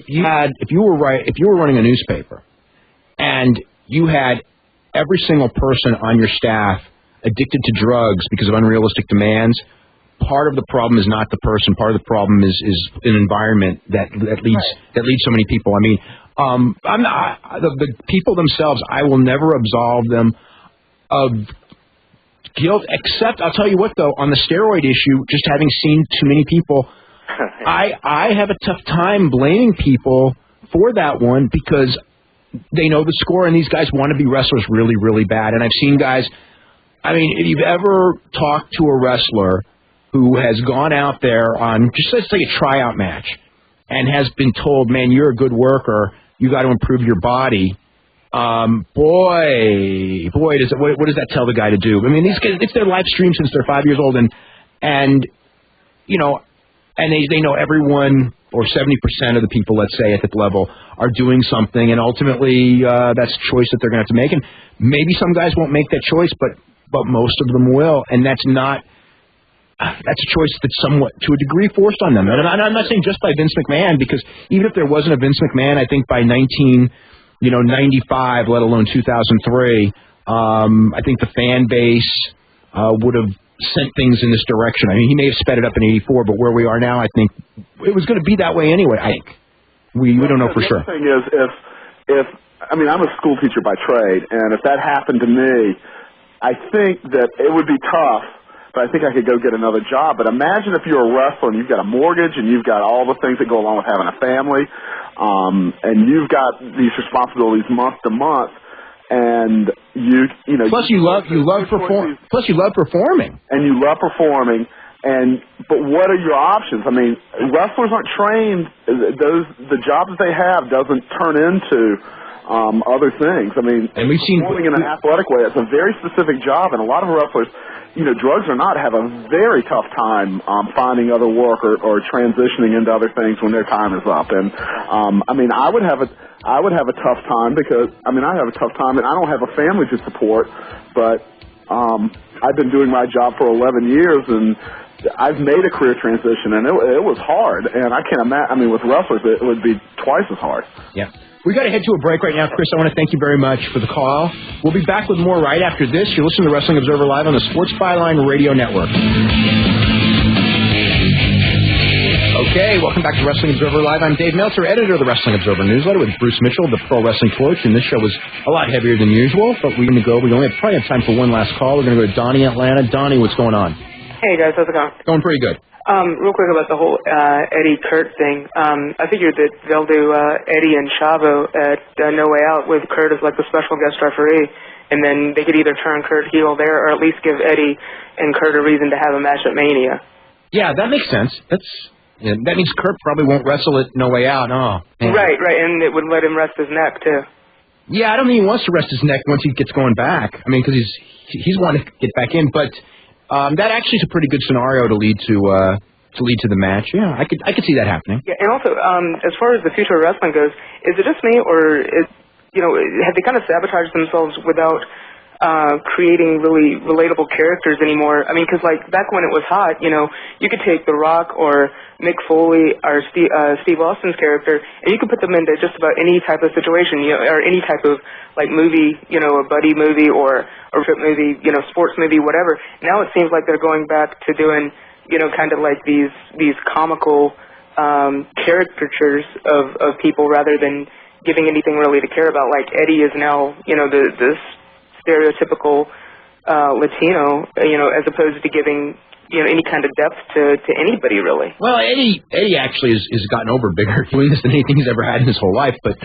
you were running a newspaper and you had every single person on your staff addicted to drugs because of unrealistic demands, part of the problem is not the person. Part of the problem is an environment that leads so many people. I mean, the people themselves, I will never absolve them of guilt, except I'll tell you what, though, on the steroid issue, just having seen too many people, I have a tough time blaming people for that one because they know the score, and these guys want to be wrestlers really, really bad. And I've seen guys, I mean, if you've ever talked to a wrestler who has gone out there on just let's say a tryout match and has been told, man, you're a good worker, you got to improve your body. Boy, what does that tell the guy to do? I mean, these kids, it's their live stream since they're 5 years old, and they know everyone or 70% of the people, let's say, at that level are doing something, and ultimately that's a choice that they're going to have to make. And maybe some guys won't make that choice, but most of them will, and that's a choice that's somewhat, to a degree, forced on them. And I'm not saying just by Vince McMahon, because even if there wasn't a Vince McMahon, I think by 1995, let alone 2003, I think the fan base would have sent things in this direction. I mean, he may have sped it up in '84, but where we are now, I think it was going to be that way anyway. I think we don't know for sure. The thing is, if I mean, I'm a school teacher by trade, and if that happened to me, I think that it would be tough. But I think I could go get another job. But imagine if you're a wrestler and you've got a mortgage and you've got all the things that go along with having a family, and you've got these responsibilities month to month, and you know. Plus, you love performing. And you love performing. But what are your options? I mean, wrestlers aren't trained. The job that they have doesn't turn into other things. I mean, and we've seen performing in an athletic way. It's a very specific job, and a lot of wrestlers, drugs or not, have a very tough time finding other work or transitioning into other things when their time is up. And I mean, I would have a tough time because I have a tough time, and I don't have a family to support. But I've been doing my job for 11 years, and I've made a career transition, and it was hard. And I can't imagine. I mean, with wrestlers, it would be twice as hard. Yeah. We got to head to a break right now, Chris. I want to thank you very much for the call. We'll be back with more right after this. You're listening to Wrestling Observer Live on the Sports Byline Radio Network. Okay, welcome back to Wrestling Observer Live. I'm Dave Meltzer, editor of the Wrestling Observer newsletter, with Bruce Mitchell, the Pro Wrestling Coach, and this show was a lot heavier than usual, but we're going to go. We only probably have time for one last call. We're going to go to Donnie, Atlanta. Donnie, what's going on? Hey, guys. How's it going? Going pretty good. Real quick about the whole Eddie Kurt thing. I figured that they'll do Eddie and Chavo at No Way Out with Kurt as like the special guest referee, and then they could either turn Kurt heel there or at least give Eddie and Kurt a reason to have a match at Mania. Yeah, that makes sense. That means Kurt probably won't wrestle it No Way Out. Oh, man. Right, and it would let him rest his neck too. Yeah, I don't think he wants to rest his neck once he gets going back. I mean, because he's wanting to get back in, but that actually is a pretty good scenario to lead to the match. Yeah, I could see that happening. Yeah, and also as far as the future of wrestling goes, is it just me or have they kind of sabotaged themselves without creating really relatable characters anymore? I mean, because like back when it was hot, you could take The Rock or Mick Foley or Steve Austin's character, and you could put them into just about any type of situation, or any type of like movie, a buddy movie or trip movie, sports movie, whatever. Now it seems like they're going back to doing, kind of like these comical caricatures of people rather than giving anything really to care about. Like Eddie is now, this stereotypical Latino, as opposed to giving any kind of depth to anybody really. Well, Eddie actually has gotten over bigger doing this than anything he's ever had in his whole life. But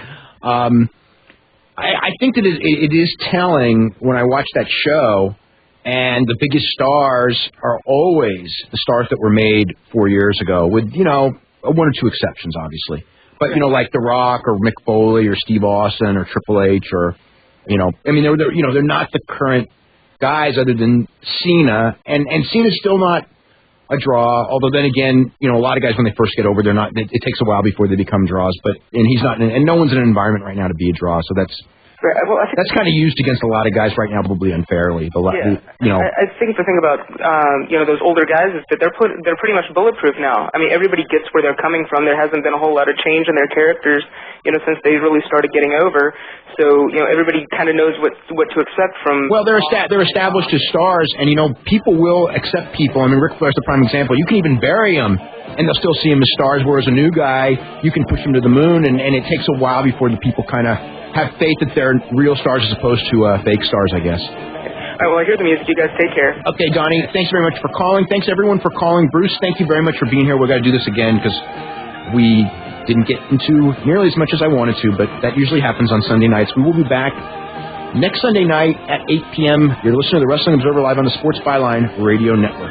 I think that it is telling when I watch that show, and the biggest stars are always the stars that were made 4 years ago, with one or two exceptions, obviously. But like The Rock or Mick Foley or Steve Austin or Triple H or they're not the current guys other than Cena, and Cena's still not a draw. Although then again, a lot of guys when they first get over, they're not. It takes a while before they become draws. And he's not, and no one's in an environment right now to be a draw. So that's that's kind of used against a lot of guys right now, probably unfairly. I think the thing about those older guys is that they're pretty much bulletproof now. I mean, everybody gets where they're coming from. There hasn't been a whole lot of change in their characters, since they really started getting over. So everybody kind of knows what to expect from. Well, they're established as stars, and people will accept people. I mean, Ric Flair's the prime example. You can even bury them, and they'll still see him as stars. Whereas a new guy, you can push him to the moon, and it takes a while before the people kind of have faith that they're real stars as opposed to fake stars, I guess. All right, well, I hear the music. You guys take care. Okay, Donnie, thanks very much for calling. Thanks, everyone, for calling. Bruce, thank you very much for being here. We've got to do this again because we didn't get into nearly as much as I wanted to, but that usually happens on Sunday nights. We will be back next Sunday night at 8 p.m. You're listening to the Wrestling Observer live on the Sports Byline Radio Network.